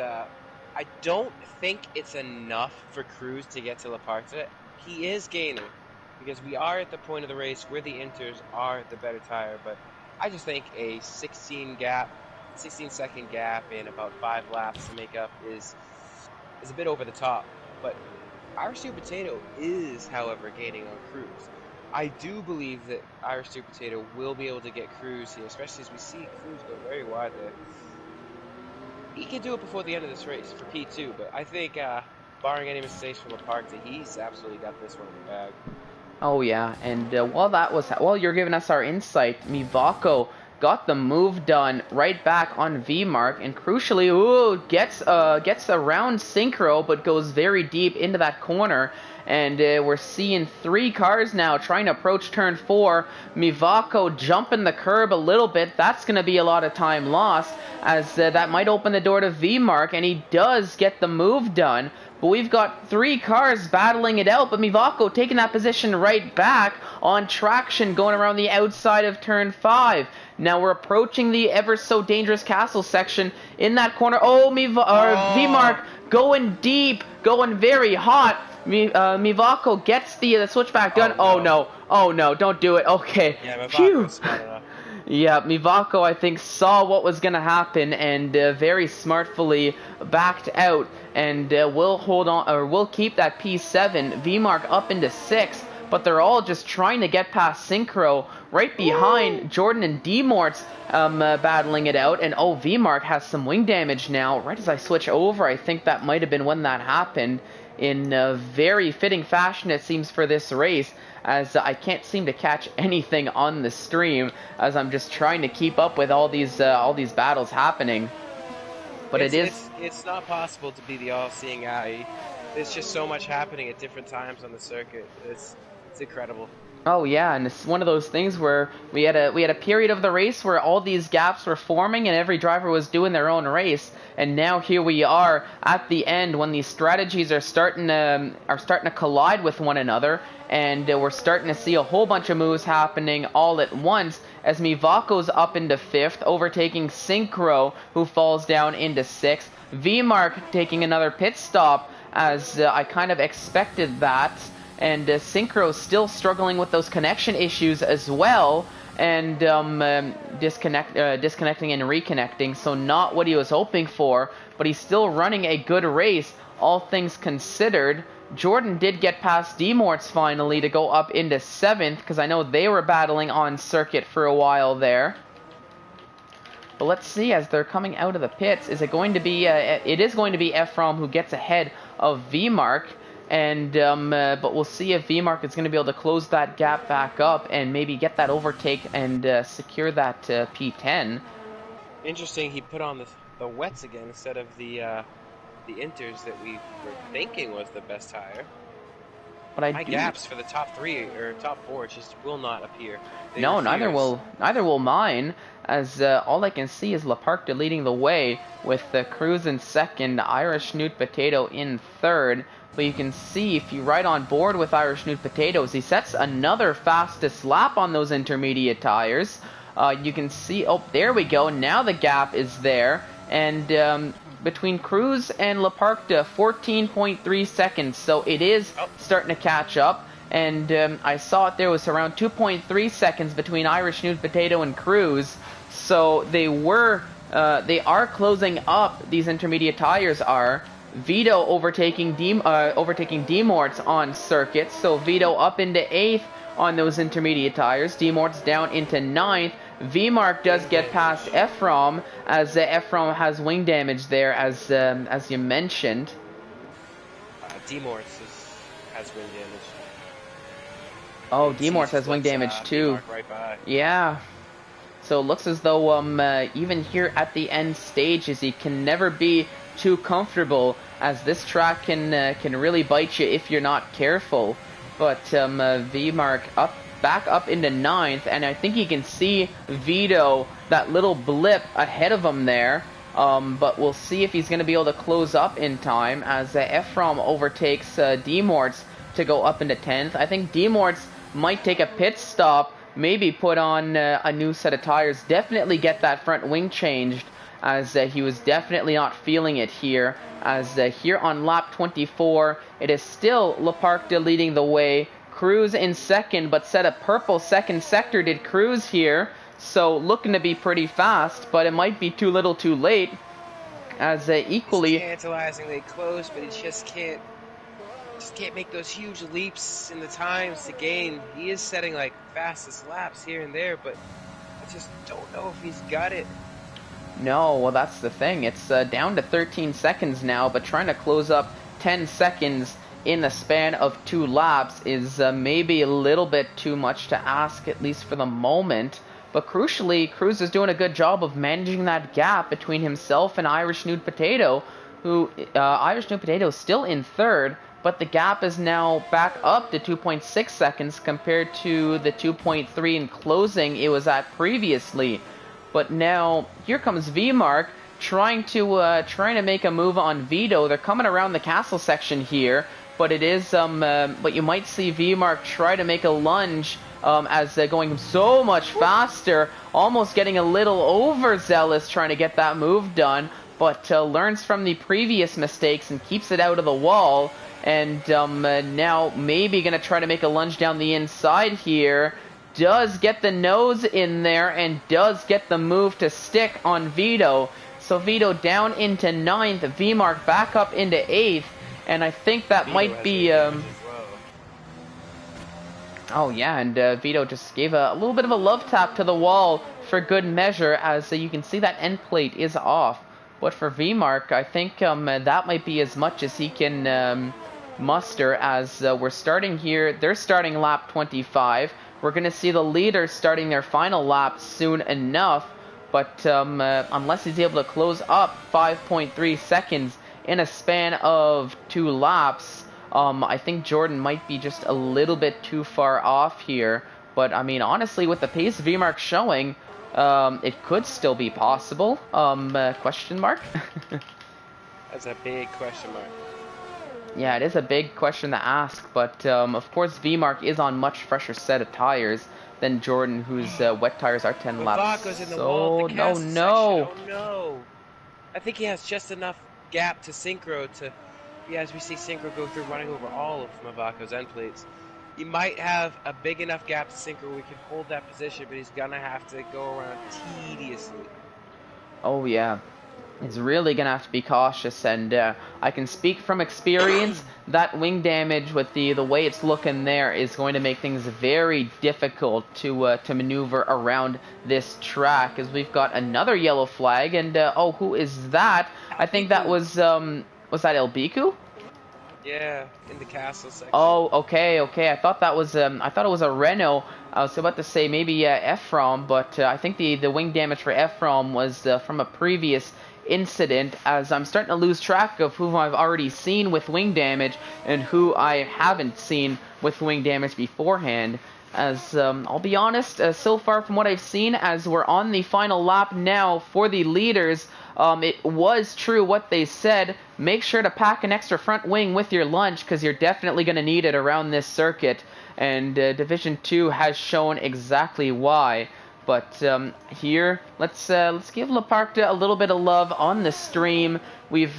I don't think it's enough for Cruz to get to Laparta. He is gaining, because we are at the point of the race where the Inters are the better tire, but I just think a 16-second gap in about 5 laps to make up is a bit over the top. But Irish Nude Potato is, however, gaining on Cruz. I do believe that Irish Nude Potato will be able to get Cruz here, especially as we see Cruz go very wide there. He can do it before the end of this race for P2, but I think, barring any mistakes from Laparta, he's absolutely got this one in the bag. Oh yeah, and while you're giving us our insight, Mivako got the move done right back on V-Mark, and crucially, gets around Synchro, but goes very deep into that corner. And we're seeing 3 cars now trying to approach turn 4. Mivako jumping the curb a little bit. That's going to be a lot of time lost, as that might open the door to V-Mark, and he does get the move done. But we've got 3 cars battling it out, but Mivako taking that position right back on traction going around the outside of turn 5. Now we're approaching the ever so dangerous castle section in that corner. Oh, V-Mark going deep, going very hot. Mivako gets the switchback done. Oh no, don't do it. Okay. Yeah, Mivako's smart enough. Yeah, Mivako, I think, saw what was going to happen and very smartfully backed out, and we'll keep that P7. V-Mark up into 6, but they're all just trying to get past Synchro right behind Jordan and D-Morts battling it out. And V-Mark has some wing damage now. Right as I switch over, I think that might have been when that happened. In a very fitting fashion, it seems, for this race, as I can't seem to catch anything on the stream, as I'm just trying to keep up with all these battles happening. But it's not possible to be the all-seeing eye. There's just so much happening at different times on the circuit. It's incredible. Oh yeah, and it's one of those things where we had a period of the race where all these gaps were forming and every driver was doing their own race, and now here we are at the end when these strategies are starting to collide with one another, and we're starting to see a whole bunch of moves happening all at once as Mivako's up into 5th, overtaking Synchro, who falls down into 6th. V-Mark taking another pit stop, as I kind of expected that. And Synchro still struggling with those connection issues as well, and disconnecting and reconnecting, so not what he was hoping for, but he's still running a good race, all things considered. Jordan did get past D-Morts finally to go up into 7th, because I know they were battling on circuit for a while there. But let's see, as they're coming out of the pits, is it going to be, it is going to be Ephraim who gets ahead of V-Mark. And but we'll see if V-Mark is going to be able to close that gap back up and maybe get that overtake and secure that P10. Interesting, he put on the wets again instead of the Inters that we were thinking was the best tire. But my gaps for the top 3 or top 4 just will not appear. No, neither will mine. As all I can see is Laparta leading the way with Cruz in 2nd, Irish Nude Potato in 3rd. But you can see, if you ride on board with Irish Nude Potatoes, he sets another fastest lap on those intermediate tires. You can see, there we go, now the gap is there. And between Cruz and Laparta, 14.3 seconds, so it is starting to catch up. And I saw it there was around 2.3 seconds between Irish Nude Potato and Cruz. So they are closing up, these intermediate tires are. Vito overtaking D-Morts on circuit, so Vito up into 8th on those intermediate tires, D-Morts down into 9th. V-Mark does get past Ephraim, as Ephraim has wing damage there, as you mentioned. D-Morts has wing damage. Oh, D-Morts has wing damage too. Right by. Yeah. So it looks as though even here at the end stages, he can never be too comfortable, as this track can really bite you if you're not careful. But V-Mark back up into 9th, and I think you can see Vito, that little blip ahead of him there. But we'll see if he's going to be able to close up in time, as Ephraim overtakes D-Morts to go up into 10th. I think D-Morts might take a pit stop, maybe put on a new set of tires, definitely get that front wing changed, as he was definitely not feeling it here. As here on lap 24, it is still Leparcta leading the way. Cruz in second, but set a purple second sector did Cruz here. So looking to be pretty fast, but it might be too little too late. As equally... He's tantalizingly close, but he just can't make those huge leaps in the times to gain. He is setting like fastest laps here and there, but I just don't know if he's got it. No, well that's the thing. It's down to 13 seconds now, but trying to close up 10 seconds in the span of 2 laps is maybe a little bit too much to ask, at least for the moment. But crucially, Cruz is doing a good job of managing that gap between himself and Irish Nude Potato, who Irish Nude Potato is still in 3rd, but the gap is now back up to 2.6 seconds compared to the 2.3 in closing it was at previously. But now here comes V-Mark trying to make a move on Vito. They're coming around the castle section here, but it is but you might see V-Mark try to make a lunge as they're going so much faster, almost getting a little overzealous trying to get that move done, but learns from the previous mistakes and keeps it out of the wall. And now maybe going to try to make a lunge down the inside here. Does get the nose in there and does get the move to stick on Vito. So Vito down into 9th, V-Mark back up into 8th, and I think that Vito might be... Oh yeah, and Vito just gave a little bit of a love tap to the wall for good measure, as you can see that end plate is off. But for V-Mark, I think that might be as much as he can muster, as we're starting here. They're starting lap 25. We're going to see the leaders starting their final lap soon enough, but unless he's able to close up 5.3 seconds in a span of 2 laps, I think Jordan might be just a little bit too far off here. But I mean, honestly, with the pace V-Mark's showing, it could still be possible. Question mark? That's a big question mark. Yeah, it is a big question to ask, but of course V-Mark is on much fresher set of tires than Jordan, whose wet tires are 10 laps. In the so, wall, the no. section. Oh no. I think he has just enough gap to Synchro to, as we see Synchro go through running over all of Mavaco's end plates. He might have a big enough gap to Synchro we can hold that position, but he's gonna have to go around tediously. Oh yeah. He's really going to have to be cautious, and I can speak from experience that wing damage with the way it's looking there is going to make things very difficult to maneuver around this track, as we've got another yellow flag, and oh, who is that? I think that was that El Biku? Yeah, in the castle section. Oh, okay. I thought that was I thought it was a Renault. I was about to say maybe Ephraim, but I think the wing damage for Ephraim was from a previous incident, as I'm starting to lose track of who I've already seen with wing damage and who I haven't seen with wing damage beforehand. As I'll be honest, so far from what I've seen, as we're on the final lap now for the leaders, it was true what they said. Make sure to pack an extra front wing with your lunch, because you're definitely going to need it around this circuit, and Division 2 has shown exactly why. But here, let's give Leparcta a little bit of love on the stream. We've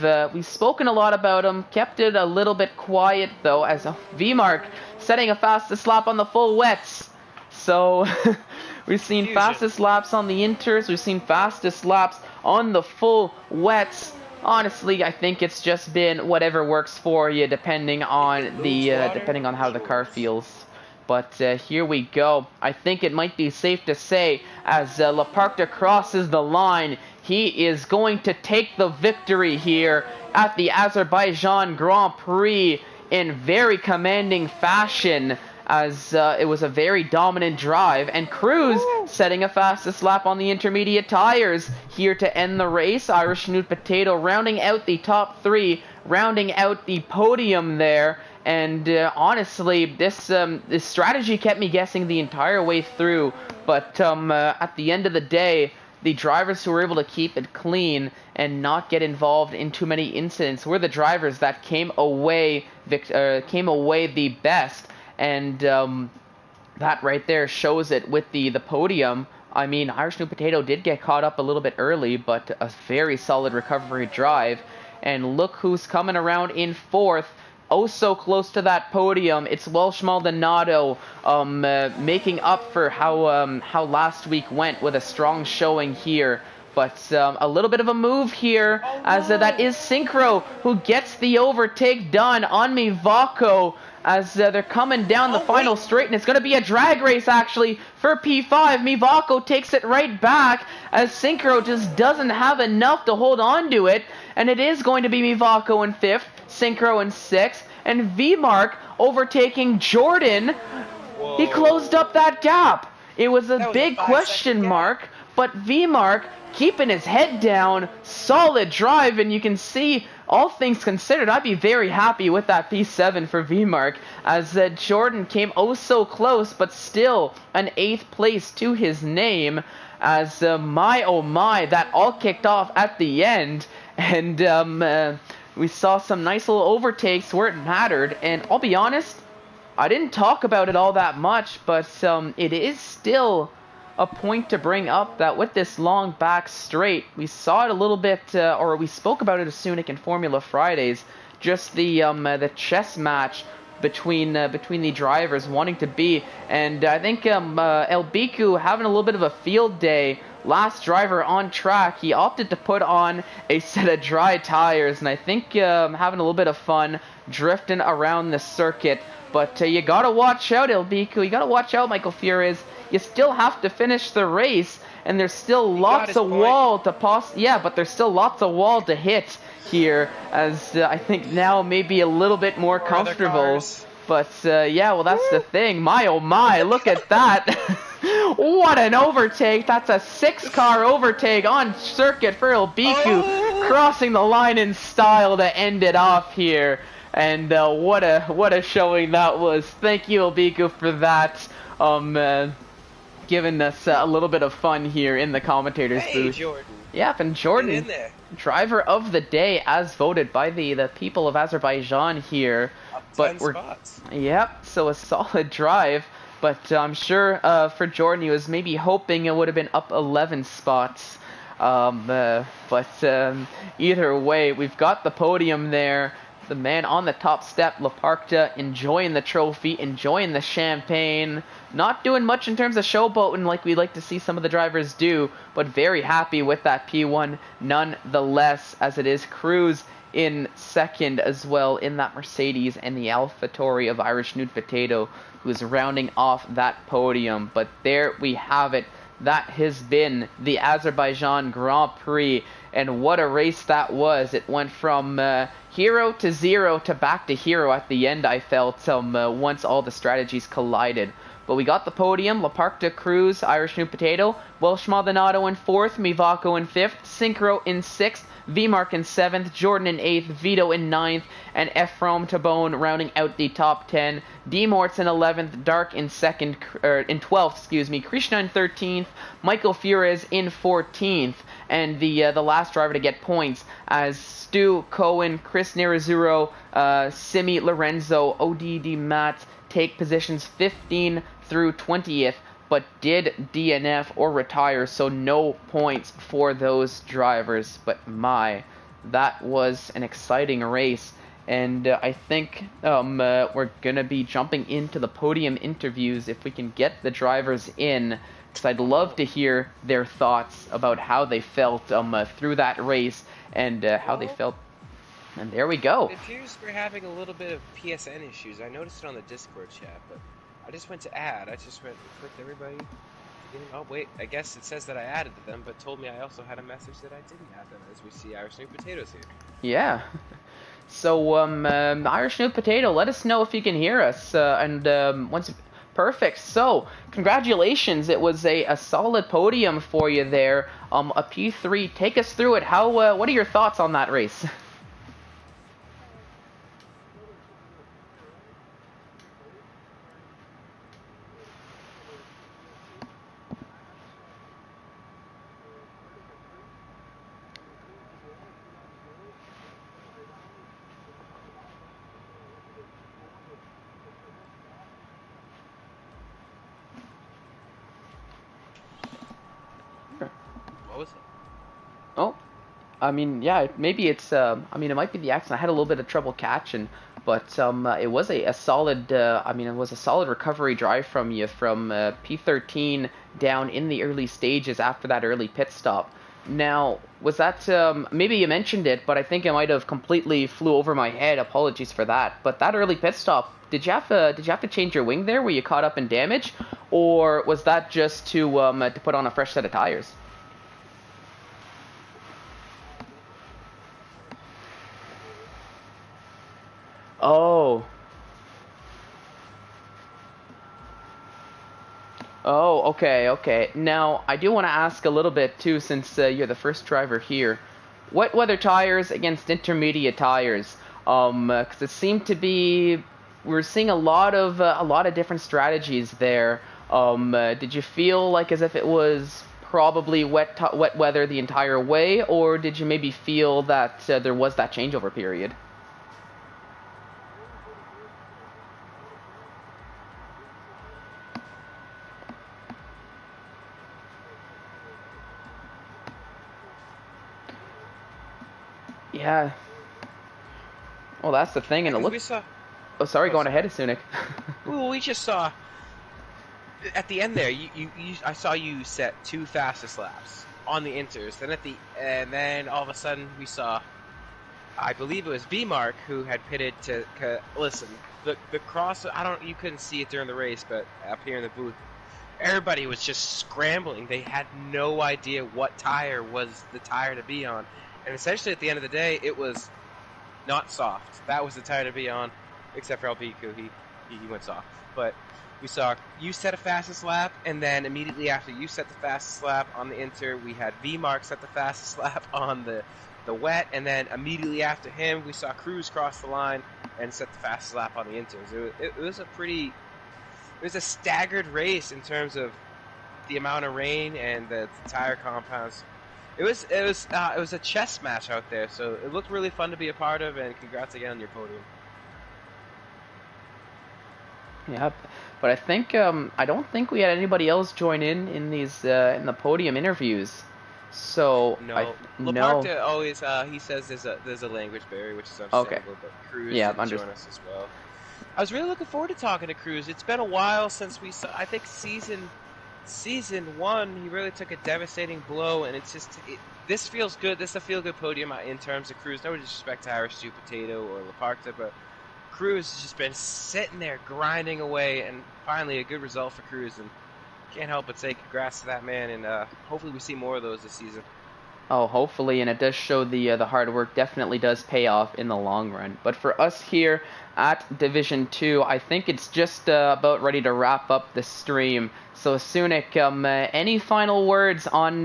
spoken a lot about him, kept it a little bit quiet though, as V-Mark setting a fastest lap on the full wets. So we've seen fastest laps on the inters, we've seen fastest laps on the full wets. Honestly, I think it's just been whatever works for you, depending on depending on how the car feels. But here we go. I think it might be safe to say, as Leparcta crosses the line, he is going to take the victory here at the Azerbaijan Grand Prix in very commanding fashion, as it was a very dominant drive, and Cruz setting a fastest lap on the intermediate tires here to end the race. Irish Snoot Potato rounding out the top 3, rounding out the podium there. And honestly, this strategy kept me guessing the entire way through, but at the end of the day, the drivers who were able to keep it clean and not get involved in too many incidents were the drivers that came away the best. And that right there shows it with the podium. I mean, Irish New Potato did get caught up a little bit early, but a very solid recovery drive. And look who's coming around in 4th. Oh, so close to that podium. It's Welsh Maldonado making up for how last week went with a strong showing here. But a little bit of a move here, as that is Synchro who gets the overtake done on Mivako as they're coming down the final straight, and it's going to be a drag race actually for P5. Mivako takes it right back as Synchro just doesn't have enough to hold on to it, and it is going to be Mivako in 5th, Synchro in 6th, and V-Mark overtaking Jordan. Whoa. He closed up that gap. It was a big question mark, but V-Mark keeping his head down, solid drive, and you can see, all things considered, I'd be very happy with that P7 for V-Mark, as Jordan came oh so close, but still an 8th place to his name, as my oh my, that all kicked off at the end, and we saw some nice little overtakes where it mattered, and I'll be honest, I didn't talk about it all that much, but it is still a point to bring up that with this long back straight, we saw it a little bit, or we spoke about it as Sunic in Formula Fridays, just the chess match between the drivers wanting to be, and I think El Biku having a little bit of a field day. Last driver on track, he opted to put on a set of dry tires, and I think having a little bit of fun drifting around the circuit. But you gotta watch out, El Biku. You gotta watch out, Michael Furious. You still have to finish the race, and there's still lots of wall to but there's still lots of wall to hit here, as I think now maybe a little bit more comfortable. But yeah, well, that's the thing. My oh my, look at that. What an overtake. That's a 6-car overtake on circuit for El Biku, crossing the line in style to end it off here. And what a showing that was. Thank you, El Biku, for that. Giving us a little bit of fun here in the commentators booth. Jordan. Yep, and Jordan, driver of the day as voted by the people of Azerbaijan here. Up 10 spots. Yep, so a solid drive. But I'm sure for Jordan, he was maybe hoping it would have been up 11 spots. But either way, we've got the podium there. The man on the top step, Laparkta, enjoying the trophy, enjoying the champagne. Not doing much in terms of showboating like we like to see some of the drivers do, but very happy with that P1 nonetheless, as it is Cruz in 2nd as well in that Mercedes, and the AlphaTauri of Irish Nude Potato, who's rounding off that podium. But there we have it. That has been the Azerbaijan Grand Prix, and what a race that was. It went from hero to zero to back to hero at the end, I felt, once all the strategies collided. But we got the podium. Laparkta, Cruz, Irish New Potato, Welsh Maldonado in 4th, Mivako in 5th, Synchro in 6th, V-Mark in 7th, Jordan in 8th, Vito in 9th, and Ephraim Tabone rounding out the top 10. D. Mortz in 11th, Dark in 12th, Krishna in 13th, Michael Fures in 14th, and the last driver to get points as Stu, Cohen, Chris Nerazzurro, Simi Lorenzo, ODD Matt take positions 15 through 20th, but did DNF or retire, so no points for those drivers. But my, that was an exciting race, and I think we're gonna be jumping into the podium interviews if we can get the drivers in, because I'd love to hear their thoughts about how they felt through that race, and how they felt. And there we go. It appears we're having a little bit of PSN issues. I noticed it on the Discord chat, but I just went to add. I just went and clicked everybody. Oh, wait. I guess it says that I added them, but told me I also had a message that I didn't add them, as we see Irish New Potatoes here. Yeah. So, Irish New Potato, let us know if you can hear us. Once, perfect. So, congratulations. It was a solid podium for you there. A P3. Take us through it. What are your thoughts on that race? What was it? Oh, I mean, yeah, maybe it's. I mean, it might be the accent. I had a little bit of trouble catching, but it was a solid. I mean, it was a solid recovery drive from you from P13 down in the early stages after that early pit stop. Now, was that maybe you mentioned it, but I think it might have completely flew over my head. Apologies for that. But that early pit stop, did you have to change your wing there? Were you caught up in damage, or was that just to put on a fresh set of tires? Oh. Oh, okay, okay. Now, I do want to ask a little bit too, since you're the first driver here. Wet weather tires against intermediate tires. 'Cause it seemed to be we're seeing a lot of different strategies there. Did you feel like as if it was probably wet weather the entire way, or did you maybe feel that there was that changeover period? Yeah. Well, that's the thing, Yeah, and it because we looked. saw. Oh, sorry, Oh, going sorry. ahead, Sunik. Well, we just saw at the end there. I saw you set 2 fastest laps on the inters. And then all of a sudden we saw, I believe it was B Mark who had pitted to listen. The cross. You couldn't see it during the race, but up here in the booth, everybody was just scrambling. They had no idea what tire was the tire to be on, and essentially at the end of the day, it was not soft. That was the tire to be on, except for Albiku. He went soft. But we saw you set a fastest lap, and then immediately after you set the fastest lap on the inter, we had V Mark set the fastest lap on the wet, and then immediately after him, we saw Cruz cross the line and set the fastest lap on the inters. It was it was a staggered race in terms of the amount of rain and the tire compounds. It was a chess match out there, so it looked really fun to be a part of. And congrats again on your podium. Yep. But I don't think we had anybody else join in these in the podium interviews. So I No, no. Laparta always he says there's a language barrier, which is Okay. understandable. But Cruz Yeah, didn't join us as well. I was really looking forward to talking to Cruz. It's been a while since we saw. I think season one, he really took a devastating blow, and this feels good. This is a feel good podium in terms of Cruz. No disrespect to Irish Stew Potato or Laparta, but Cruz has just been sitting there grinding away, and finally a good result for Cruz. And can't help but say congrats to that man, and hopefully we see more of those this season. Oh, hopefully, and it does show the hard work definitely does pay off in the long run. But for us here at Division Two, I think it's just about ready to wrap up the stream. So, Sunik, any final words on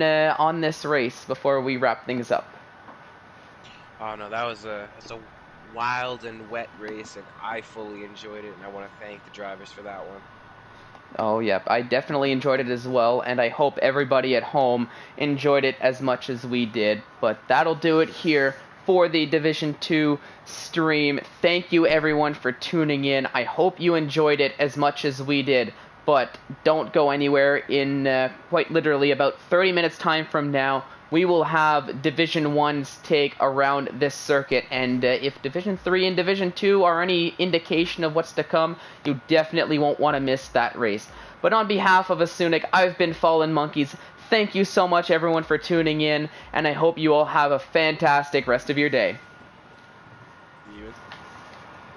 this race before we wrap things up? Oh no, that's a wild and wet race, and I fully enjoyed it, and I want to thank the drivers for that one. Oh, yep. I definitely enjoyed it as well, and I hope everybody at home enjoyed it as much as we did. But that'll do it here for the Division 2 stream. Thank you, everyone, for tuning in. I hope you enjoyed it as much as we did. But don't go anywhere. In quite literally about 30 minutes time from now, we will have Division 1's take around this circuit, and if Division 3 and Division 2 are any indication of what's to come, you definitely won't want to miss that race. But on behalf of Asunik, I've been Fallen Monkeys. Thank you so much, everyone, for tuning in, and I hope you all have a fantastic rest of your day.